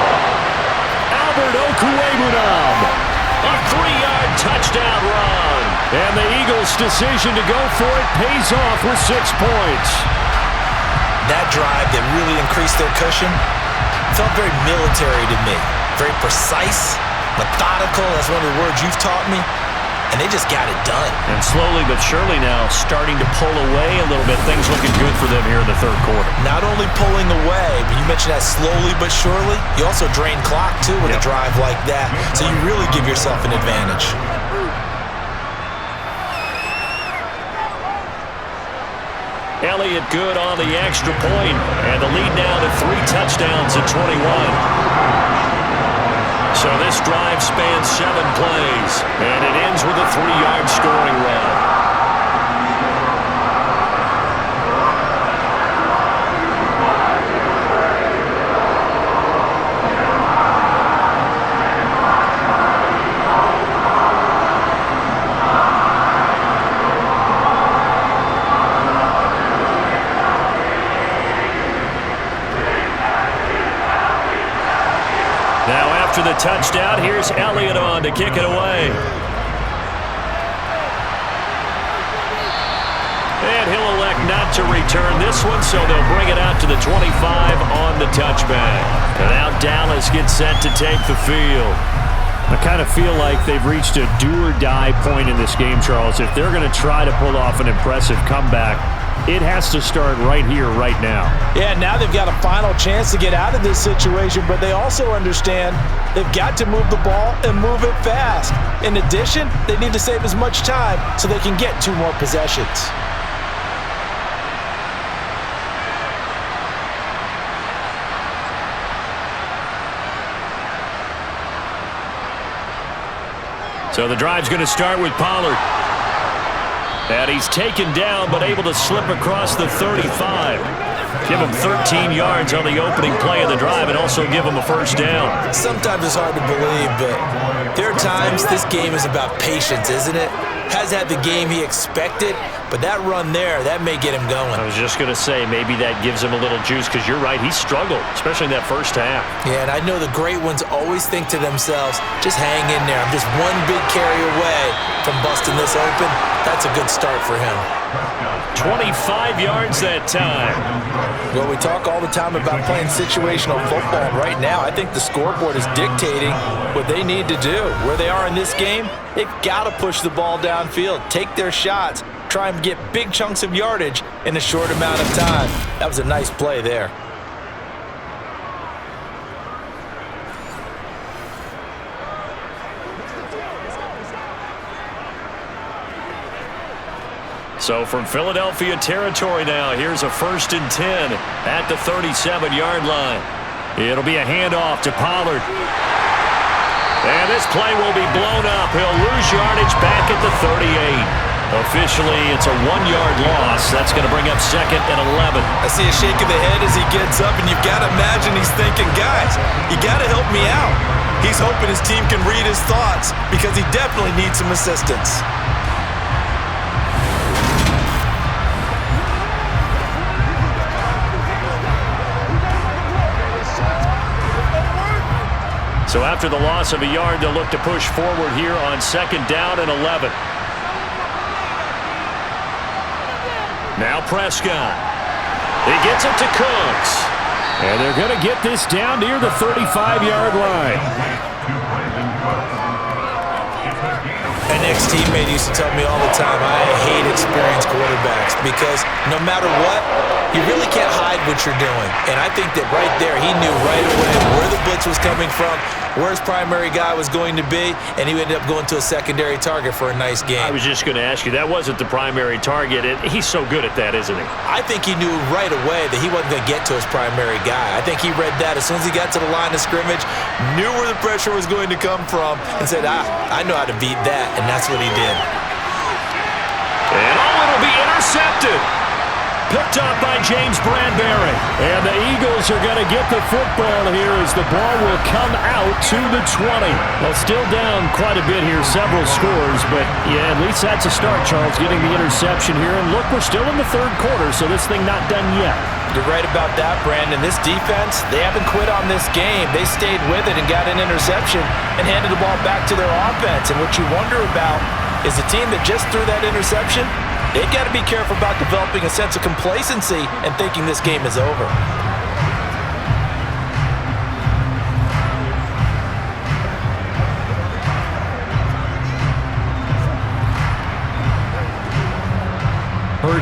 Albert Okwuegbunam, a 3-yard touchdown run. And the Eagles' decision to go for it pays off with 6 points. That drive that really increased their cushion felt very military to me. Very precise, methodical. That's one of the words you've taught me. And they just got it done. And slowly but surely now starting to pull away a little bit. Things looking good for them here in the third quarter. Not only pulling away, but you mentioned that slowly but surely. You also drain clock, too, with a drive like that. So you really give yourself an advantage. Elliott good on the extra point. And the lead now to 3 touchdowns at 21. So this drive spans 7 plays, and it ends with a 3-yard scoring run. After the touchdown, here's Elliott on to kick it away. And he'll elect not to return this one, so they'll bring it out to the 25 on the touchback. And now Dallas gets set to take the field. I kind of feel like they've reached a do-or-die point in this game, Charles. If they're going to try to pull off an impressive comeback, it has to start right here, right now. Yeah, now they've got a final chance to get out of this situation, but they also understand they've got to move the ball and move it fast. In addition, they need to save as much time so they can get 2 more possessions. So the drive's going to start with Pollard. And he's taken down, but able to slip across the 35. Give him 13 yards on the opening play of the drive and also give him a first down. Sometimes it's hard to believe, but there are times this game is about patience, isn't it? Has had the game he expected, but that run there, that may get him going. I was just going to say, maybe that gives him a little juice, because you're right, he struggled, especially in that first half. Yeah, and I know the great ones always think to themselves, just hang in there. I'm just one big carry away from busting this open. That's a good start for him. 25 yards that time. Well, we talk all the time about playing situational football. Right now, I think the scoreboard is dictating what they need to do. Where they are in this game, they've got to push the ball downfield, take their shots, try and get big chunks of yardage in a short amount of time. That was a nice play there. So from Philadelphia territory now, here's a 1st and 10 at the 37-yard line. It'll be a handoff to Pollard. And this play will be blown up. He'll lose yardage back at the 38. Officially, it's a 1-yard loss. That's going to bring up 2nd and 11. I see a shake of the head as he gets up, and you've got to imagine he's thinking, guys, you got to help me out. He's hoping his team can read his thoughts because he definitely needs some assistance. So after the loss of a yard, they'll look to push forward here on 2nd down and 11. Now Prescott. He gets it to Cooks. And they're going to get this down near the 35-yard line. An ex-teammate used to tell me all the time, I hate experienced quarterbacks because no matter what, you really can't hide what you're doing. And I think that right there, he knew right away where the blitz was coming from, where his primary guy was going to be, and he ended up going to a secondary target for a nice game. I was just going to ask you, that wasn't the primary target. He's so good at that, isn't he? I think he knew right away that he wasn't going to get to his primary guy. I think he read that as soon as he got to the line of scrimmage, knew where the pressure was going to come from, and said, I know how to beat that, and that's what he did. And it'll be intercepted. Picked up by James Bradbury. And the Eagles are going to get the football here as the ball will come out to the 20. Well, still down quite a bit here, several scores, but yeah, at least that's a start, Charles, getting the interception here. And look, we're still in the third quarter, so this thing not done yet. You're right about that, Brandon. This defense, they haven't quit on this game. They stayed with it and got an interception and handed the ball back to their offense. And what you wonder about is the team that just threw that interception, they've got to be careful about developing a sense of complacency and thinking this game is over.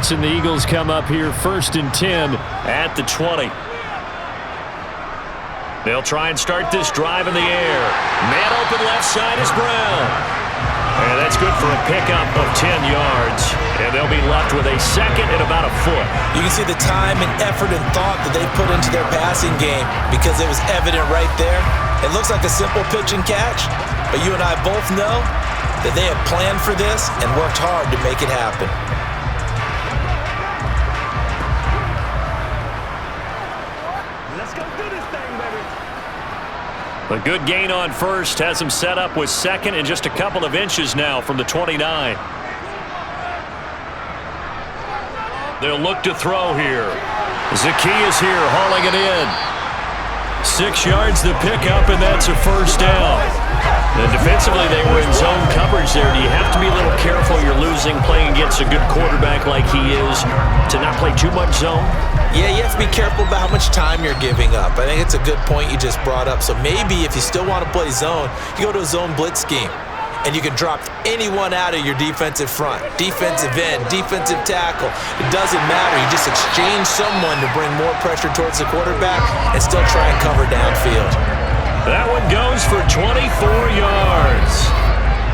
Hurts and the Eagles come up here 1st and 10 at the 20. They'll try and start this drive in the air. Man open left side is Brown. And that's good for a pickup of 10 yards. And they'll be left with a second and about a foot. You can see the time and effort and thought that they put into their passing game because it was evident right there. It looks like a simple pitch and catch, but you and I both know that they had planned for this and worked hard to make it happen. A good gain on first has him set up with second and just a couple of inches now from the 29. They'll look to throw here. Zacchaeus here hauling it in. 6 yards the pickup, and that's a first down. And defensively, they were in zone coverage there. Do you have to be a little careful you're losing playing against a good quarterback like he is to not play too much zone? Yeah, you have to be careful about how much time you're giving up. I think it's a good point you just brought up. So maybe if you still want to play zone, you go to a zone blitz scheme. And you can drop anyone out of your defensive front. Defensive end, defensive tackle. It doesn't matter. You just exchange someone to bring more pressure towards the quarterback and still try and cover downfield. That one goes for 24 yards.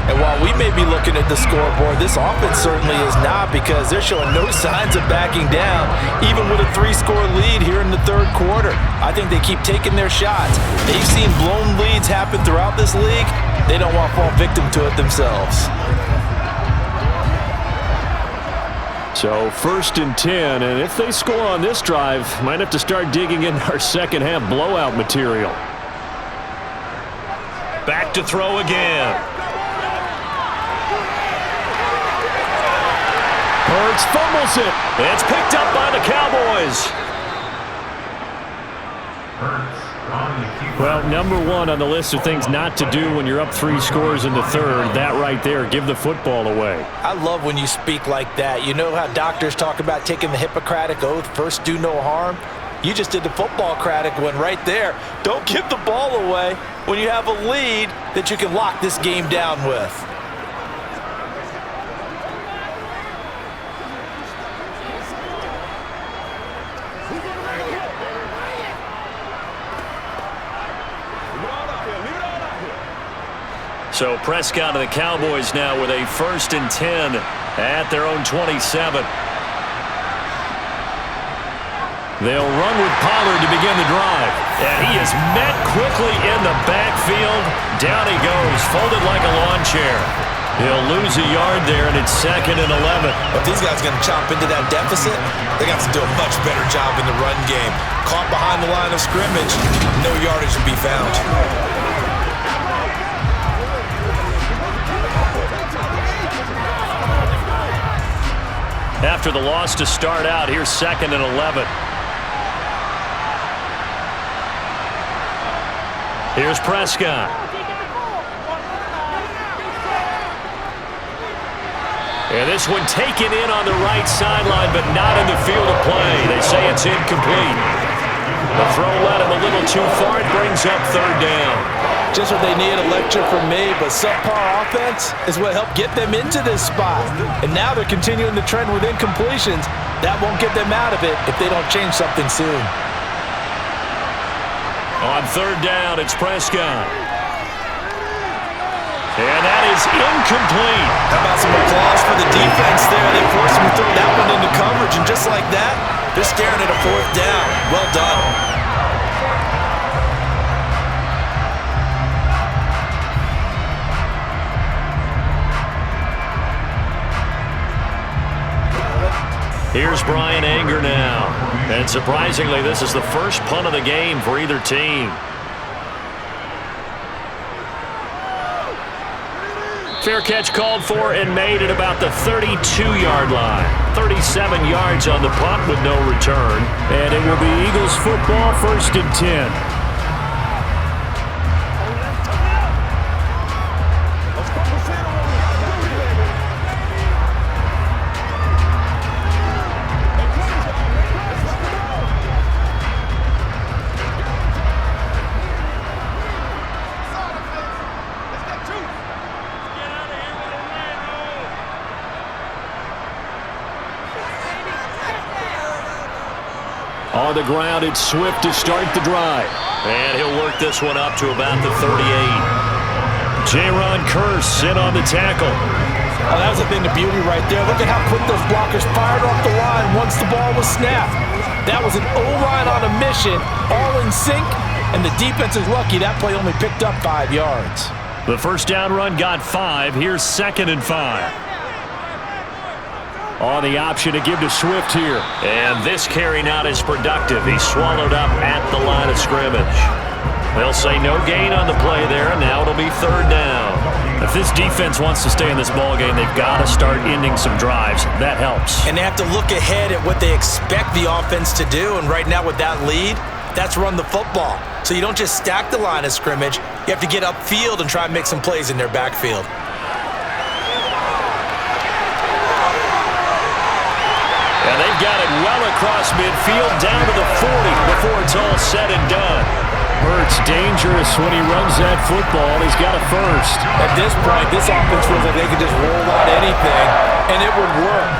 And while we may be looking at the scoreboard, this offense certainly is not because they're showing no signs of backing down, even with a 3-score lead here in the third quarter. I think they keep taking their shots. They've seen blown leads happen throughout this league. They don't want to fall victim to it themselves. So 1st and 10, and if they score on this drive, might have to start digging in our second half blowout material. Back to throw again. Hurts fumbles it. It's picked up by the Cowboys. Well, number one on the list of things not to do when you're up 3 scores in the third, that right there, give the football away. I love when you speak like that. You know how doctors talk about taking the Hippocratic Oath, first do no harm? You just did the football-cratic one right there. Don't give the ball away when you have a lead that you can lock this game down with. So Prescott and the Cowboys now with a 1st and 10 at their own 27. They'll run with Pollard to begin the drive. And he is met quickly in the backfield. Down he goes, folded like a lawn chair. He'll lose a yard there, and it's 2nd and 11. If these guys are going to chop into that deficit, they got to do a much better job in the run game. Caught behind the line of scrimmage, no yardage to be found. After the loss to start out, here's 2nd and 11. Here's Prescott. And this one taken in on the right sideline, but not in the field of play. They say it's incomplete. The throw led him a little too far. It brings up 3rd down. Just what they need, a lecture from me, but subpar offense is what helped get them into this spot. And now they're continuing the trend with incompletions. That won't get them out of it if they don't change something soon. On 3rd down, it's Prescott. And that is incomplete. How about some applause for the defense there? They forced him to throw that one into coverage, and just like that, they're staring at a 4th down. Well done. Here's Brian Anger now. And surprisingly, this is the first punt of the game for either team. Fair catch called for and made at about the 32-yard line. 37 yards on the punt with no return. And it will be Eagles football, 1st and 10. On the ground, it's Swift to start the drive. And he'll work this one up to about the 38. Jaron Kearse in on the tackle. Oh, that was a thing of beauty right there. Look at how quick those blockers fired off the line once the ball was snapped. That was an O-line on a mission, all in sync, and the defense is lucky that play only picked up 5 yards. The first down run got 5. Here's 2nd and 5. On the option to give to Swift here. And this carry not as productive. He's swallowed up at the line of scrimmage. They'll say no gain on the play there, and now it'll be 3rd down. If this defense wants to stay in this ballgame, they've got to start ending some drives. That helps. And they have to look ahead at what they expect the offense to do, and right now with that lead, that's run the football. So you don't just stack the line of scrimmage. You have to get upfield and try and make some plays in their backfield. And they've got it well across midfield, down to the 40 before it's all said and done. Hurts dangerous when he runs that football. He's got a first. At this point, this offense feels like they could just roll out anything, and it would work.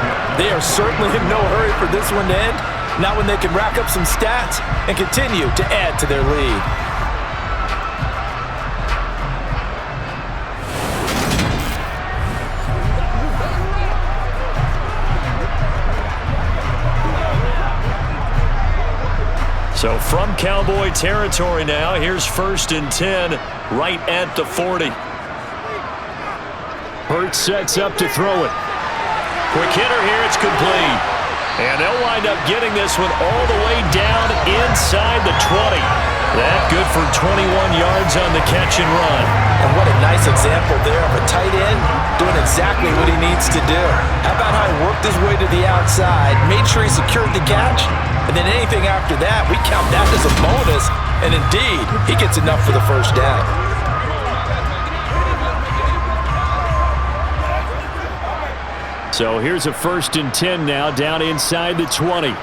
They are certainly in no hurry for this one to end. Not when they can rack up some stats and continue to add to their lead. So from Cowboy territory now, here's 1st and 10 right at the 40. Hurts sets up to throw it. Quick hitter here, it's complete. And they'll wind up getting this one all the way down inside the 20. That good for 21 yards on the catch and run. And what a nice example there of a tight end doing exactly what he needs to do. How about how he worked his way to the outside, made sure he secured the catch, and then anything after that, we count that as a bonus. And indeed, he gets enough for the first down. So here's a 1st and 10 now, down inside the 20.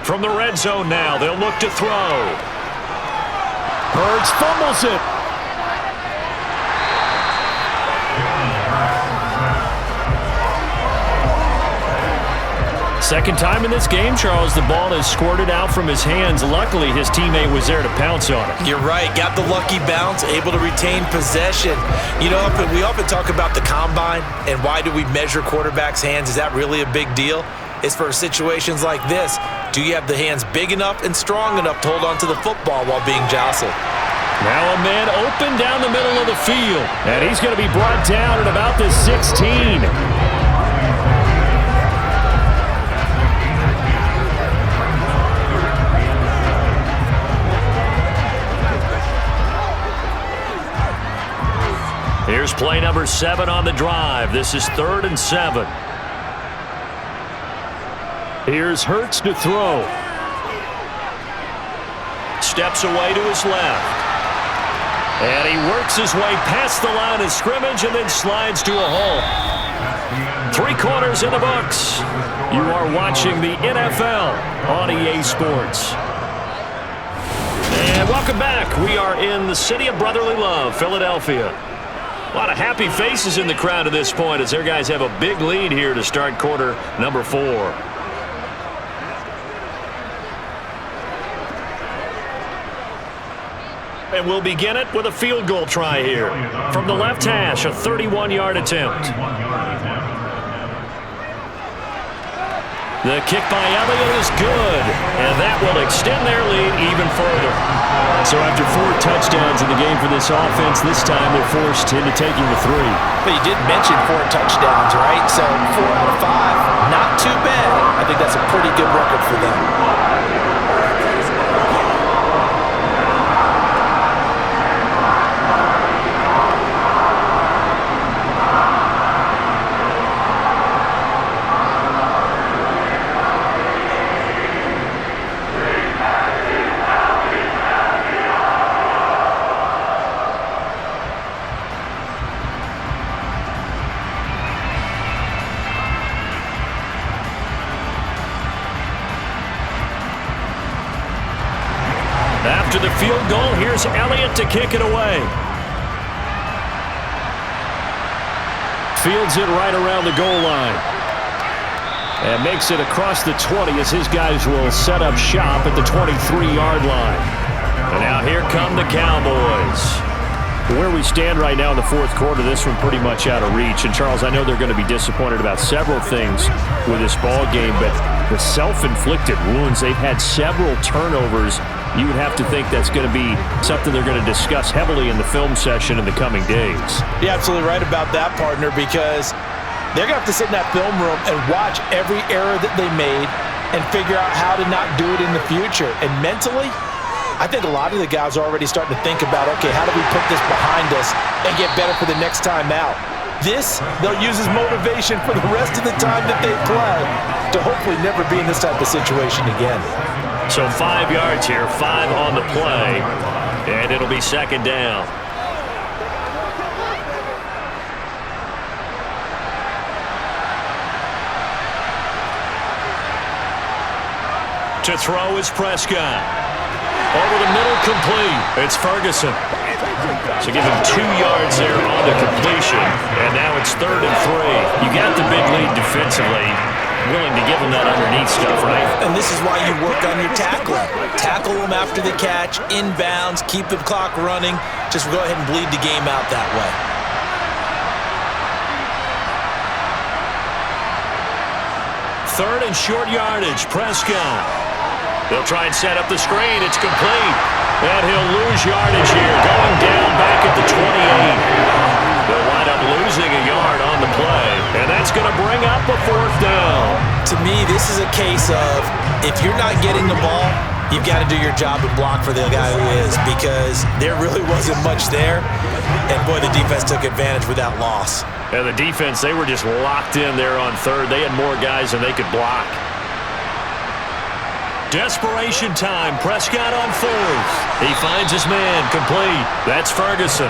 From the red zone now, they'll look to throw. Hurts fumbles it. Second time in this game, Charles, the ball has squirted out from his hands. Luckily, his teammate was there to pounce on it. You're right. Got the lucky bounce, able to retain possession. You know, we often talk about the combine and why do we measure quarterbacks' hands. Is that really a big deal? It's for situations like this. Do you have the hands big enough and strong enough to hold on to the football while being jostled? Now a man open down the middle of the field. And he's going to be brought down at about the 16. Here's play number 7 on the drive. This is 3rd and 7. Here's Hurts to throw. Steps away to his left. And he works his way past the line of scrimmage and then slides to a halt. 3 quarters in the books. You are watching the NFL on EA Sports. And welcome back. We are in the city of brotherly love, Philadelphia. A lot of happy faces in the crowd at this point as their guys have a big lead here to start quarter number 4. And we'll begin it with a field goal try here. From the left hash, a 31-yard attempt. The kick by Elliott is good, and that will extend their lead even further. So after 4 touchdowns in the game for this offense, this time they're forced into taking the 3. But you did mention 4 touchdowns, right? So 4 out of 5, not too bad. I think that's a pretty good record for them. After the field goal, here's Elliott to kick it away. Fields it right around the goal line. And makes it across the 20 as his guys will set up shop at the 23-yard line. And now here come the Cowboys. Where we stand right now in the fourth quarter, this one pretty much out of reach. And, Charles, I know they're going to be disappointed about several things with this ball game, but the self-inflicted wounds, they've had several turnovers. You would have to think that's going to be something they're going to discuss heavily in the film session in the coming days. You're absolutely right about that, partner, because they're going to have to sit in that film room and watch every error that they made and figure out how to not do it in the future. And mentally, I think a lot of the guys are already starting to think about, okay, how do we put this behind us and get better for the next time out? This, they'll use as motivation for the rest of the time that they play to hopefully never be in this type of situation again. So 5 yards here, 5 on the play, and it'll be second down. To throw is Prescott. Over the middle, complete. It's Ferguson. So give him 2 yards there on the completion. And now it's 3rd and 3. You got the big lead defensively. Willing to give him that underneath stuff, right? And this is why you work on your tackling. Tackle him after the catch, inbounds, keep the clock running. Just go ahead and bleed the game out that way. Third and short yardage, Prescott. They'll try and set up the screen. It's complete. And he'll lose yardage here. Going down back at the 28. They'll wind up losing a yard on the play. And that's going to bring up a 4th down. To me, this is a case of if you're not getting the ball, you've got to do your job and block for the guy who is, because there really wasn't much there. And, boy, the defense took advantage with that loss. And the defense, they were just locked in there on third. They had more guys than they could block. Desperation time. Prescott on 4th. He finds his man. Complete. That's Ferguson.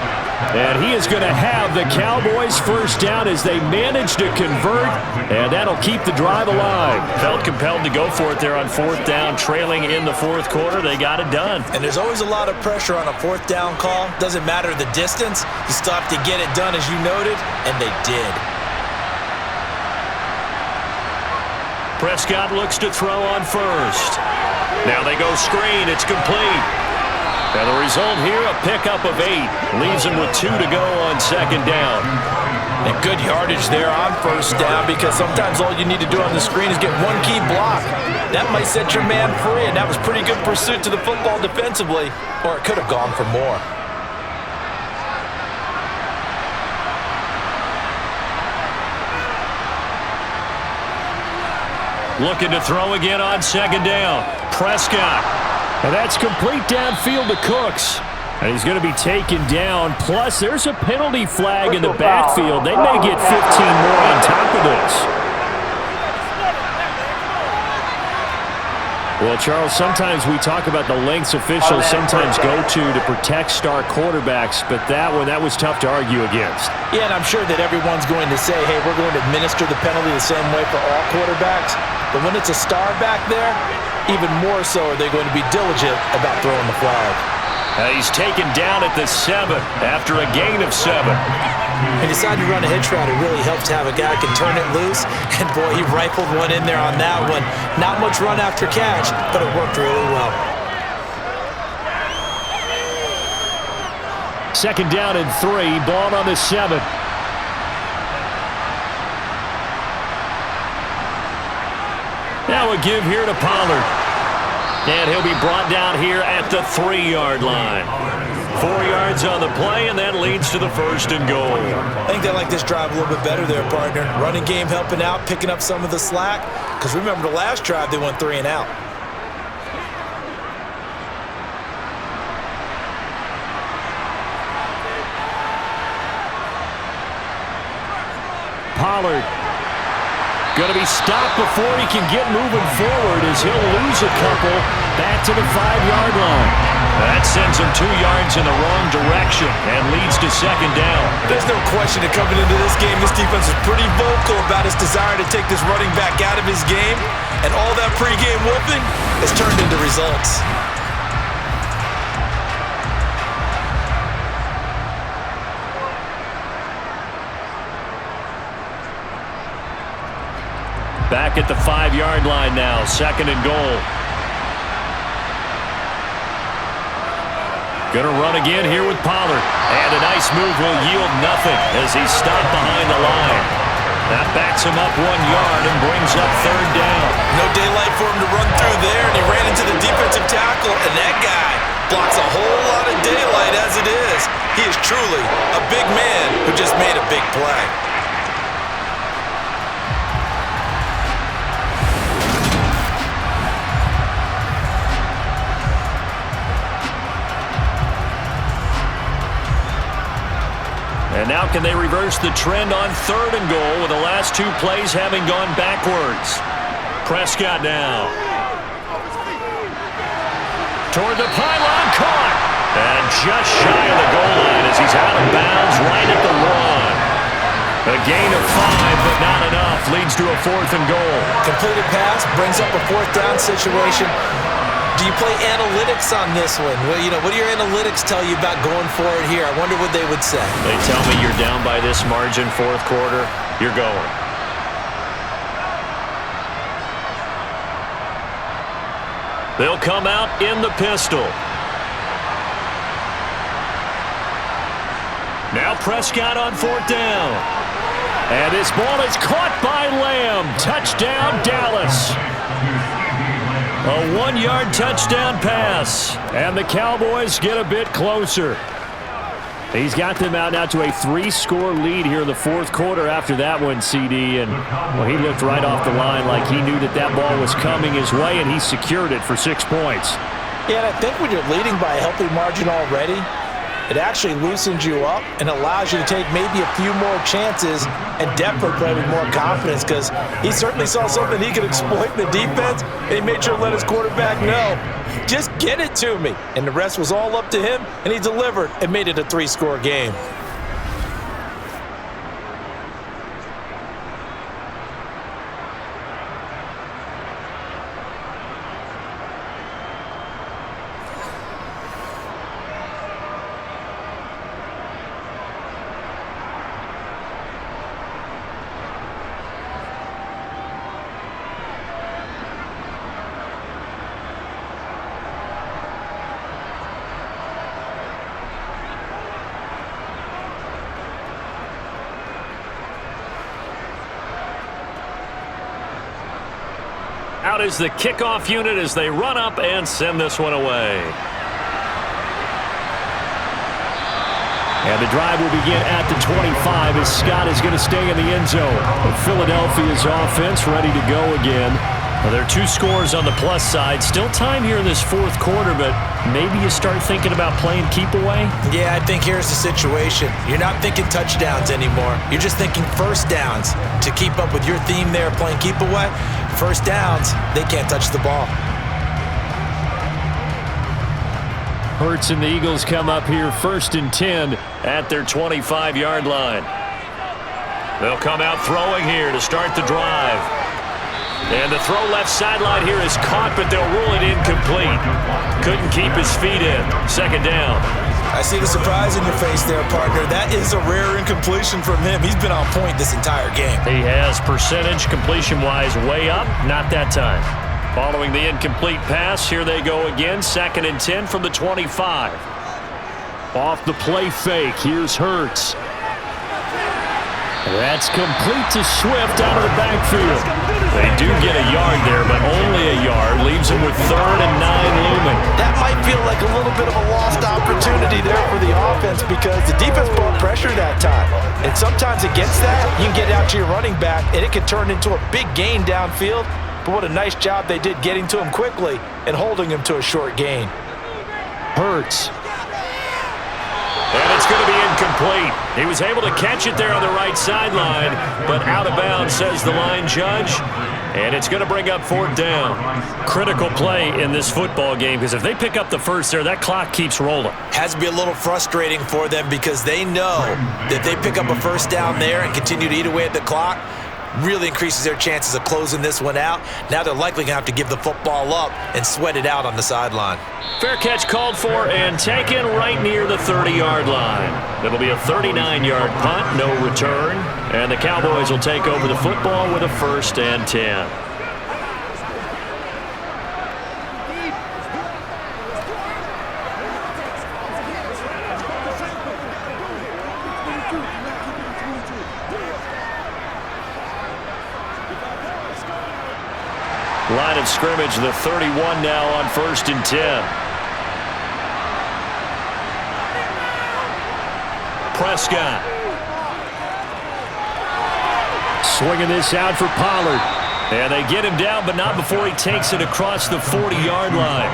And he is going to have the Cowboys' first down as they manage to convert, and that'll keep the drive alive. Felt compelled to go for it there on 4th down, trailing in the fourth quarter. They got it done. And there's always a lot of pressure on a 4th down call. Doesn't matter the distance. You still have to get it done, as you noted, and they did. Prescott looks to throw on 1st. Now they go screen. It's complete. And the result here, a pickup of 8. Leaves him with 2 to go on 2nd down. And good yardage there on 1st down, because sometimes all you need to do on the screen is get one key block. That might set your man free, and that was pretty good pursuit to the football defensively, or it could have gone for more. Looking to throw again on 2nd down. Prescott. And that's complete downfield to Cooks. And he's going to be taken down. Plus, there's a penalty flag in the backfield. They may get 15 more on top of this. Well, Charles, sometimes we talk about the lengths officials sometimes go to protect star quarterbacks, but that was tough to argue against. Yeah, and I'm sure that everyone's going to say, hey, we're going to administer the penalty the same way for all quarterbacks. But when it's a star back there, even more so are they going to be diligent about throwing the flag. He's taken down at the 7 after a gain of 7. He decided to run a hitch route. It really helps to have a guy who can turn it loose. And, boy, he rifled one in there on that one. Not much run after catch, but it worked really well. 2nd down and 3. Ball on the 7. Now a give here to Pollard. And he'll be brought down here at the 3-yard line. 4 yards on the play, and that leads to the 1st and goal. I think they like this drive a little bit better there, partner. Running game helping out, picking up some of the slack. Because remember, the last drive, they went 3 and out. Pollard going to be stopped before he can get moving forward as he'll lose a couple back to the 5-yard line. That sends him 2 yards in the wrong direction and leads to 2nd down. There's no question that coming into this game, this defense is pretty vocal about its desire to take this running back out of his game, and all that pregame whooping has turned into results. Back at the 5-yard line now, 2nd and goal. Gonna run again here with Pollard. And a nice move will yield nothing as he's stopped behind the line. That backs him up 1 yard and brings up 3rd down. No daylight for him to run through there, and he ran into the defensive tackle, and that guy blocks a whole lot of daylight as it is. He is truly a big man who just made a big play. And now can they reverse the trend on 3rd and goal with the last 2 plays having gone backwards? Prescott now. Toward the pylon, caught. And just shy of the goal line as he's out of bounds right at the 1. A gain of 5, but not enough. Leads to a 4th and goal. Completed pass brings up a 4th down situation. Do you play analytics on this one? Well, what do your analytics tell you about going forward here? I wonder what they would say. They tell me you're down by this margin 4th quarter, you're going. They'll come out in the pistol. Now Prescott on 4th down. And this ball is caught by Lamb. Touchdown, Dallas. A 1-yard touchdown pass. And the Cowboys get a bit closer. He's got them out now to a 3-score lead here in the 4th quarter after that one, CD. And well, he looked right off the line like he knew that ball was coming his way, and he secured it for 6 points. Yeah, and I think when you're leading by a healthy margin already, it actually loosens you up and allows you to take maybe a few more chances and definitely play with more confidence, because he certainly saw something he could exploit in the defense, and he made sure to let his quarterback know, just get it to me. And the rest was all up to him, and he delivered and made it a 3-score game. Out is the kickoff unit as they run up and send this one away. And the drive will begin at the 25 as Scott is going to stay in the end zone. Philadelphia's offense ready to go again. Well, there are 2 scores on the plus side. Still time here in this 4th quarter, but maybe you start thinking about playing keep away? Yeah, I think here's the situation. You're not thinking touchdowns anymore. You're just thinking 1st downs. To keep up with your theme there, playing keep away, 1st downs, they can't touch the ball. Hurts and the Eagles come up here 1st and 10 at their 25-yard line. They'll come out throwing here to start the drive. And the throw left sideline here is caught, but they'll rule it incomplete. Couldn't keep his feet in. 2nd down. I see the surprise in your face there, partner. That is a rare incompletion from him. He's been on point this entire game. He has percentage completion-wise way up. Not that time. Following the incomplete pass, here they go again. 2nd and 10 from the 25. Off the play fake, here's Hurts. That's complete to Swift out of the backfield. They do get a yard there, but only a yard. Leaves them with 3rd and 9 looming. That might feel like a little bit of a lost opportunity there for the offense, because the defense brought pressure that time. And sometimes against that, you can get out to your running back, and it can turn into a big gain downfield. But what a nice job they did getting to him quickly and holding him to a short gain. Hurts. And it's going to be incomplete. He was able to catch it there on the right sideline, but out of bounds, says the line judge. And it's going to bring up 4th down. Critical play in this football game, because if they pick up the 1st there, that clock keeps rolling. Has to be a little frustrating for them, because they know that if they pick up a 1st down there and continue to eat away at the clock, really increases their chances of closing this one out. Now they're likely going to have to give the football up and sweat it out on the sideline. Fair catch called for and taken right near the 30-yard line. It'll be a 39-yard punt, no return, and the Cowboys will take over the football with a 1st and 10. Line of scrimmage, the 31 now on 1st and 10. Prescott. Swinging this out for Pollard. And they get him down, but not before he takes it across the 40-yard line.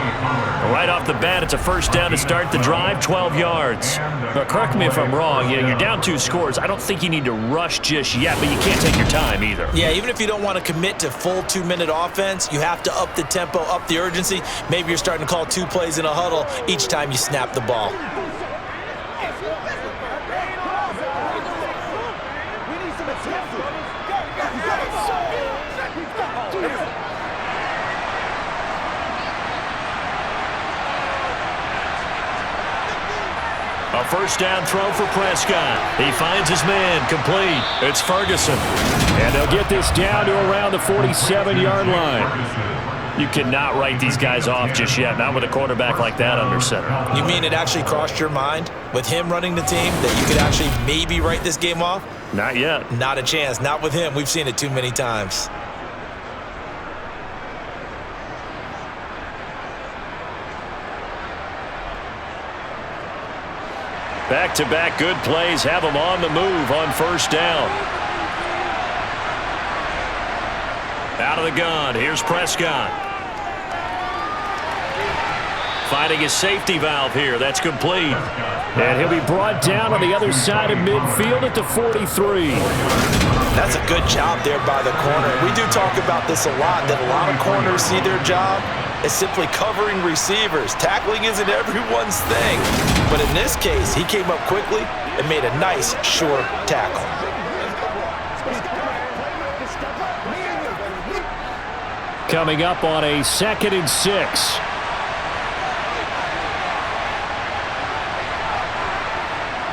Right off the bat, it's a 1st down to start the drive, 12 yards. But correct me if I'm wrong, you're down 2 scores. I don't think you need to rush just yet, but you can't take your time either. Yeah, even if you don't want to commit to full 2-minute offense, you have to up the tempo, up the urgency. Maybe you're starting to call 2 plays in a huddle each time you snap the ball. A 1st down throw for Prescott. He finds his man, complete. It's Ferguson. And they'll get this down to around the 47-yard line. You cannot write these guys off just yet, not with a quarterback like that under center. You mean it actually crossed your mind with him running the team that you could actually maybe write this game off? Not yet. Not a chance. Not with him. We've seen it too many times. Back-to-back good plays have them on the move on 1st down. Out of the gun, here's Prescott. Finding his safety valve here, that's complete. And he'll be brought down on the other side of midfield at the 43. That's a good job there by the corner. We do talk about this a lot, that a lot of corners see their job as simply covering receivers. Tackling isn't everyone's thing. But in this case, he came up quickly and made a nice, sure tackle. Coming up on a 2nd and 6.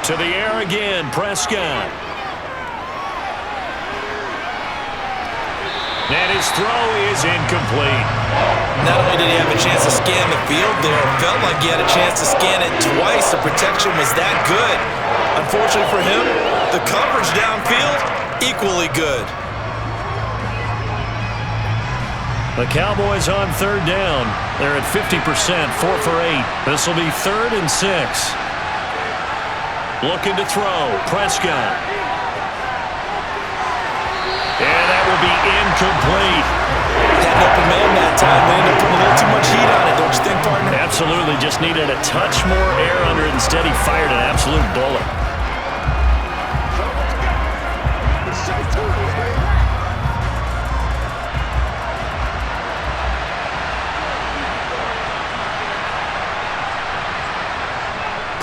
To the air again, Prescott. And his throw is incomplete. Not only did he have a chance to scan the field there, it felt like he had a chance to scan it twice. The protection was that good. Unfortunately for him, the coverage downfield, equally good. The Cowboys on 3rd down. They're at 50%, 4 for 8. This will be 3rd and 6. Looking to throw, Prescott. And that will be incomplete. Had an open man that time. They ended up putting a little too much heat on it, don't you think, partner? Absolutely. Just needed a touch more air under it. Instead, he fired an absolute bullet.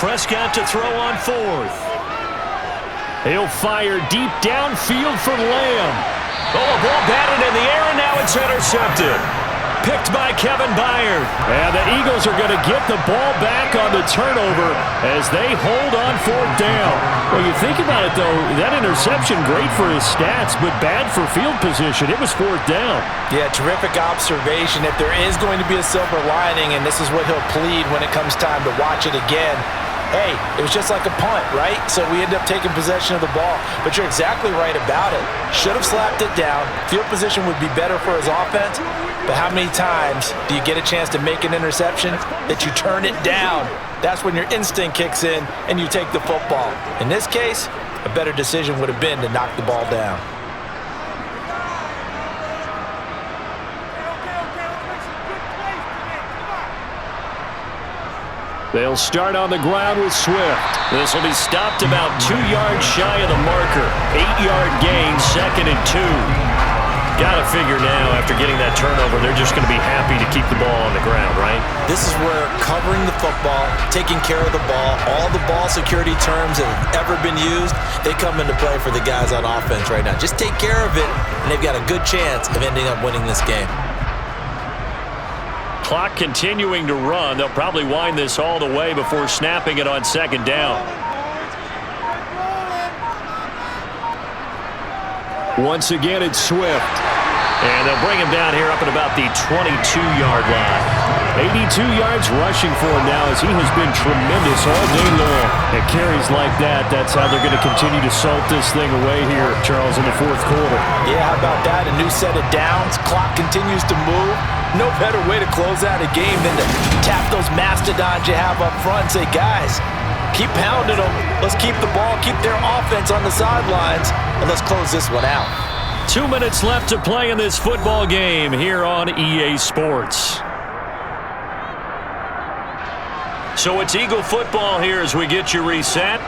Prescott to throw on 4th. He'll fire deep downfield for Lamb. Oh, a ball batted in the air, and now it's intercepted. Picked by Kevin Byard. And the Eagles are going to get the ball back on the turnover as they hold on 4th down. Well, you think about it, though, that interception, great for his stats, but bad for field position. It was 4th down. Yeah, terrific observation. If there is going to be a silver lining, and this is what he'll plead when it comes time to watch it again, hey, it was just like a punt, right? So we end up taking possession of the ball. But you're exactly right about it. Should have slapped it down. Field position would be better for his offense. But how many times do you get a chance to make an interception that you turn it down? That's when your instinct kicks in and you take the football. In this case, a better decision would have been to knock the ball down. They'll start on the ground with Swift. This will be stopped about 2 yards shy of the marker. 8-yard gain, 2nd and 2. Got to figure now, after getting that turnover, they're just going to be happy to keep the ball on the ground, right? This is where covering the football, taking care of the ball, all the ball security terms that have ever been used, they come into play for the guys on offense right now. Just take care of it, and they've got a good chance of ending up winning this game. Clock continuing to run. They'll probably wind this all the way before snapping it on second down. Once again, it's Swift. And they'll bring him down here up at about the 22-yard line. 82 yards rushing for him now as he has been tremendous all day long. At carries like that, that's how they're going to continue to salt this thing away here, Charles, in the fourth quarter. Yeah, how about that? A new set of downs. Clock continues to move. No better way to close out a game than to tap those mastodons you have up front and say, guys, keep pounding them. Let's keep the ball, keep their offense on the sidelines, and let's close this one out. 2 minutes left to play in this football game here on EA Sports. So it's Eagle football here as we get you reset.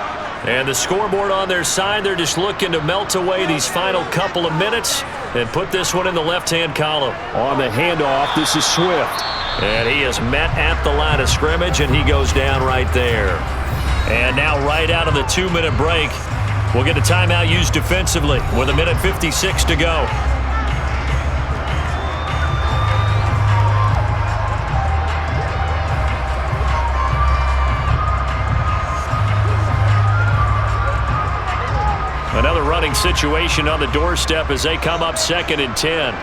And the scoreboard on their side, they're just looking to melt away these final couple of minutes and put this one in the left-hand column. On the handoff, this is Swift. And he is met at the line of scrimmage, and he goes down right there. And now right out of the 2-minute break, we'll get a timeout used defensively with 1:56 to go. Another running situation on the doorstep as they come up 2nd and 10.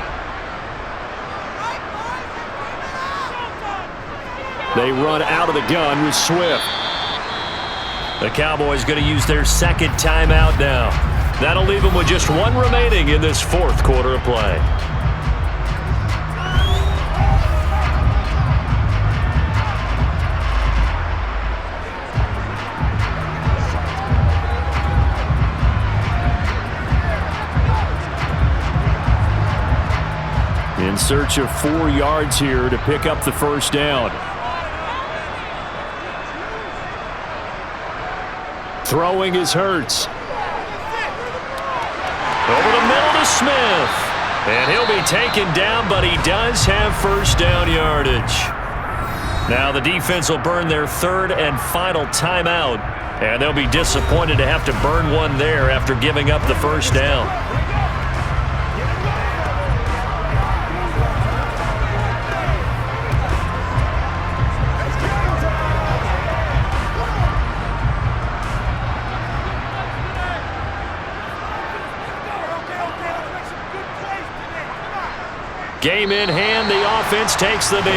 They run out of the gun with Swift. The Cowboys going to use their second timeout now. That'll leave them with just one remaining in this fourth quarter of play. In search of 4 yards here to pick up the first down. Throwing is Hurts. Over the middle to Smith. And he'll be taken down, but he does have first down yardage. Now the defense will burn their third and final timeout. And they'll be disappointed to have to burn one there after giving up the first down. Game in hand, the offense takes the knee.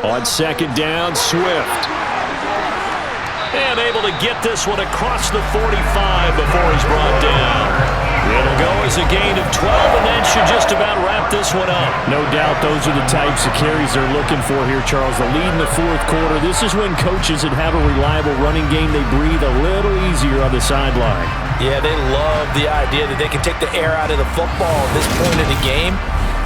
On second down, Swift. And able to get this one across the 45 before he's brought down. It'll go as a gain of 12, and that should just about wrap this one up. No doubt those are the types of carries they're looking for here, Charles. The lead in the fourth quarter. This is when coaches that have a reliable running game, they breathe a little easier on the sideline. Yeah, they love the idea that they can take the air out of the football at this point in the game.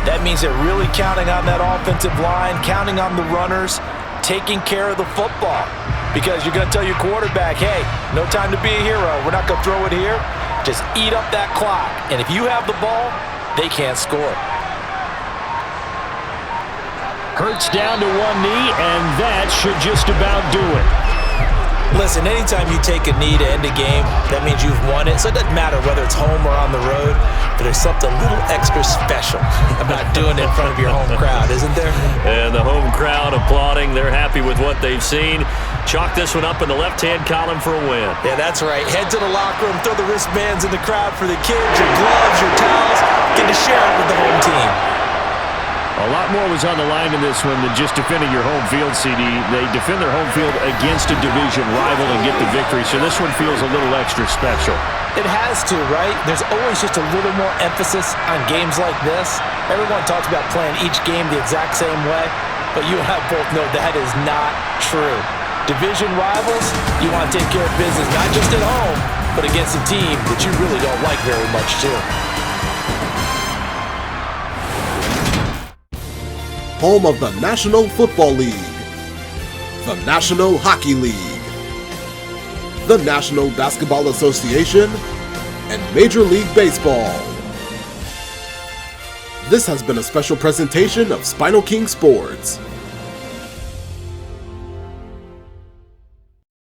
That means they're really counting on that offensive line, counting on the runners, taking care of the football. Because you're going to tell your quarterback, hey, no time to be a hero. We're not going to throw it here. Just eat up that clock. And if you have the ball, they can't score. Hurts down to one knee, and that should just about do it. Listen, anytime you take a knee to end a game, that means you've won it. So it doesn't matter whether it's home or on the road, but there's something a little extra special about doing it in front of your home crowd, isn't there? And the home crowd applauding. They're happy with what they've seen. Chalk this one up in the left-hand column for a win. Yeah, that's right. Head to the locker room, throw the wristbands in the crowd for the kids, your gloves, your towels. Get to share it with the home team. A lot more was on the line in this one than just defending your home field, CD. They defend their home field against a division rival and get the victory, so this one feels a little extra special. It has to, right? There's always just a little more emphasis on games like this. Everyone talks about playing each game the exact same way, but you and I both know that is not true. Division rivals, you want to take care of business, not just at home, but against a team that you really don't like very much, too. Home of the National Football League, the National Hockey League, the National Basketball Association, and Major League Baseball. This has been a special presentation of SpinoKing Sports.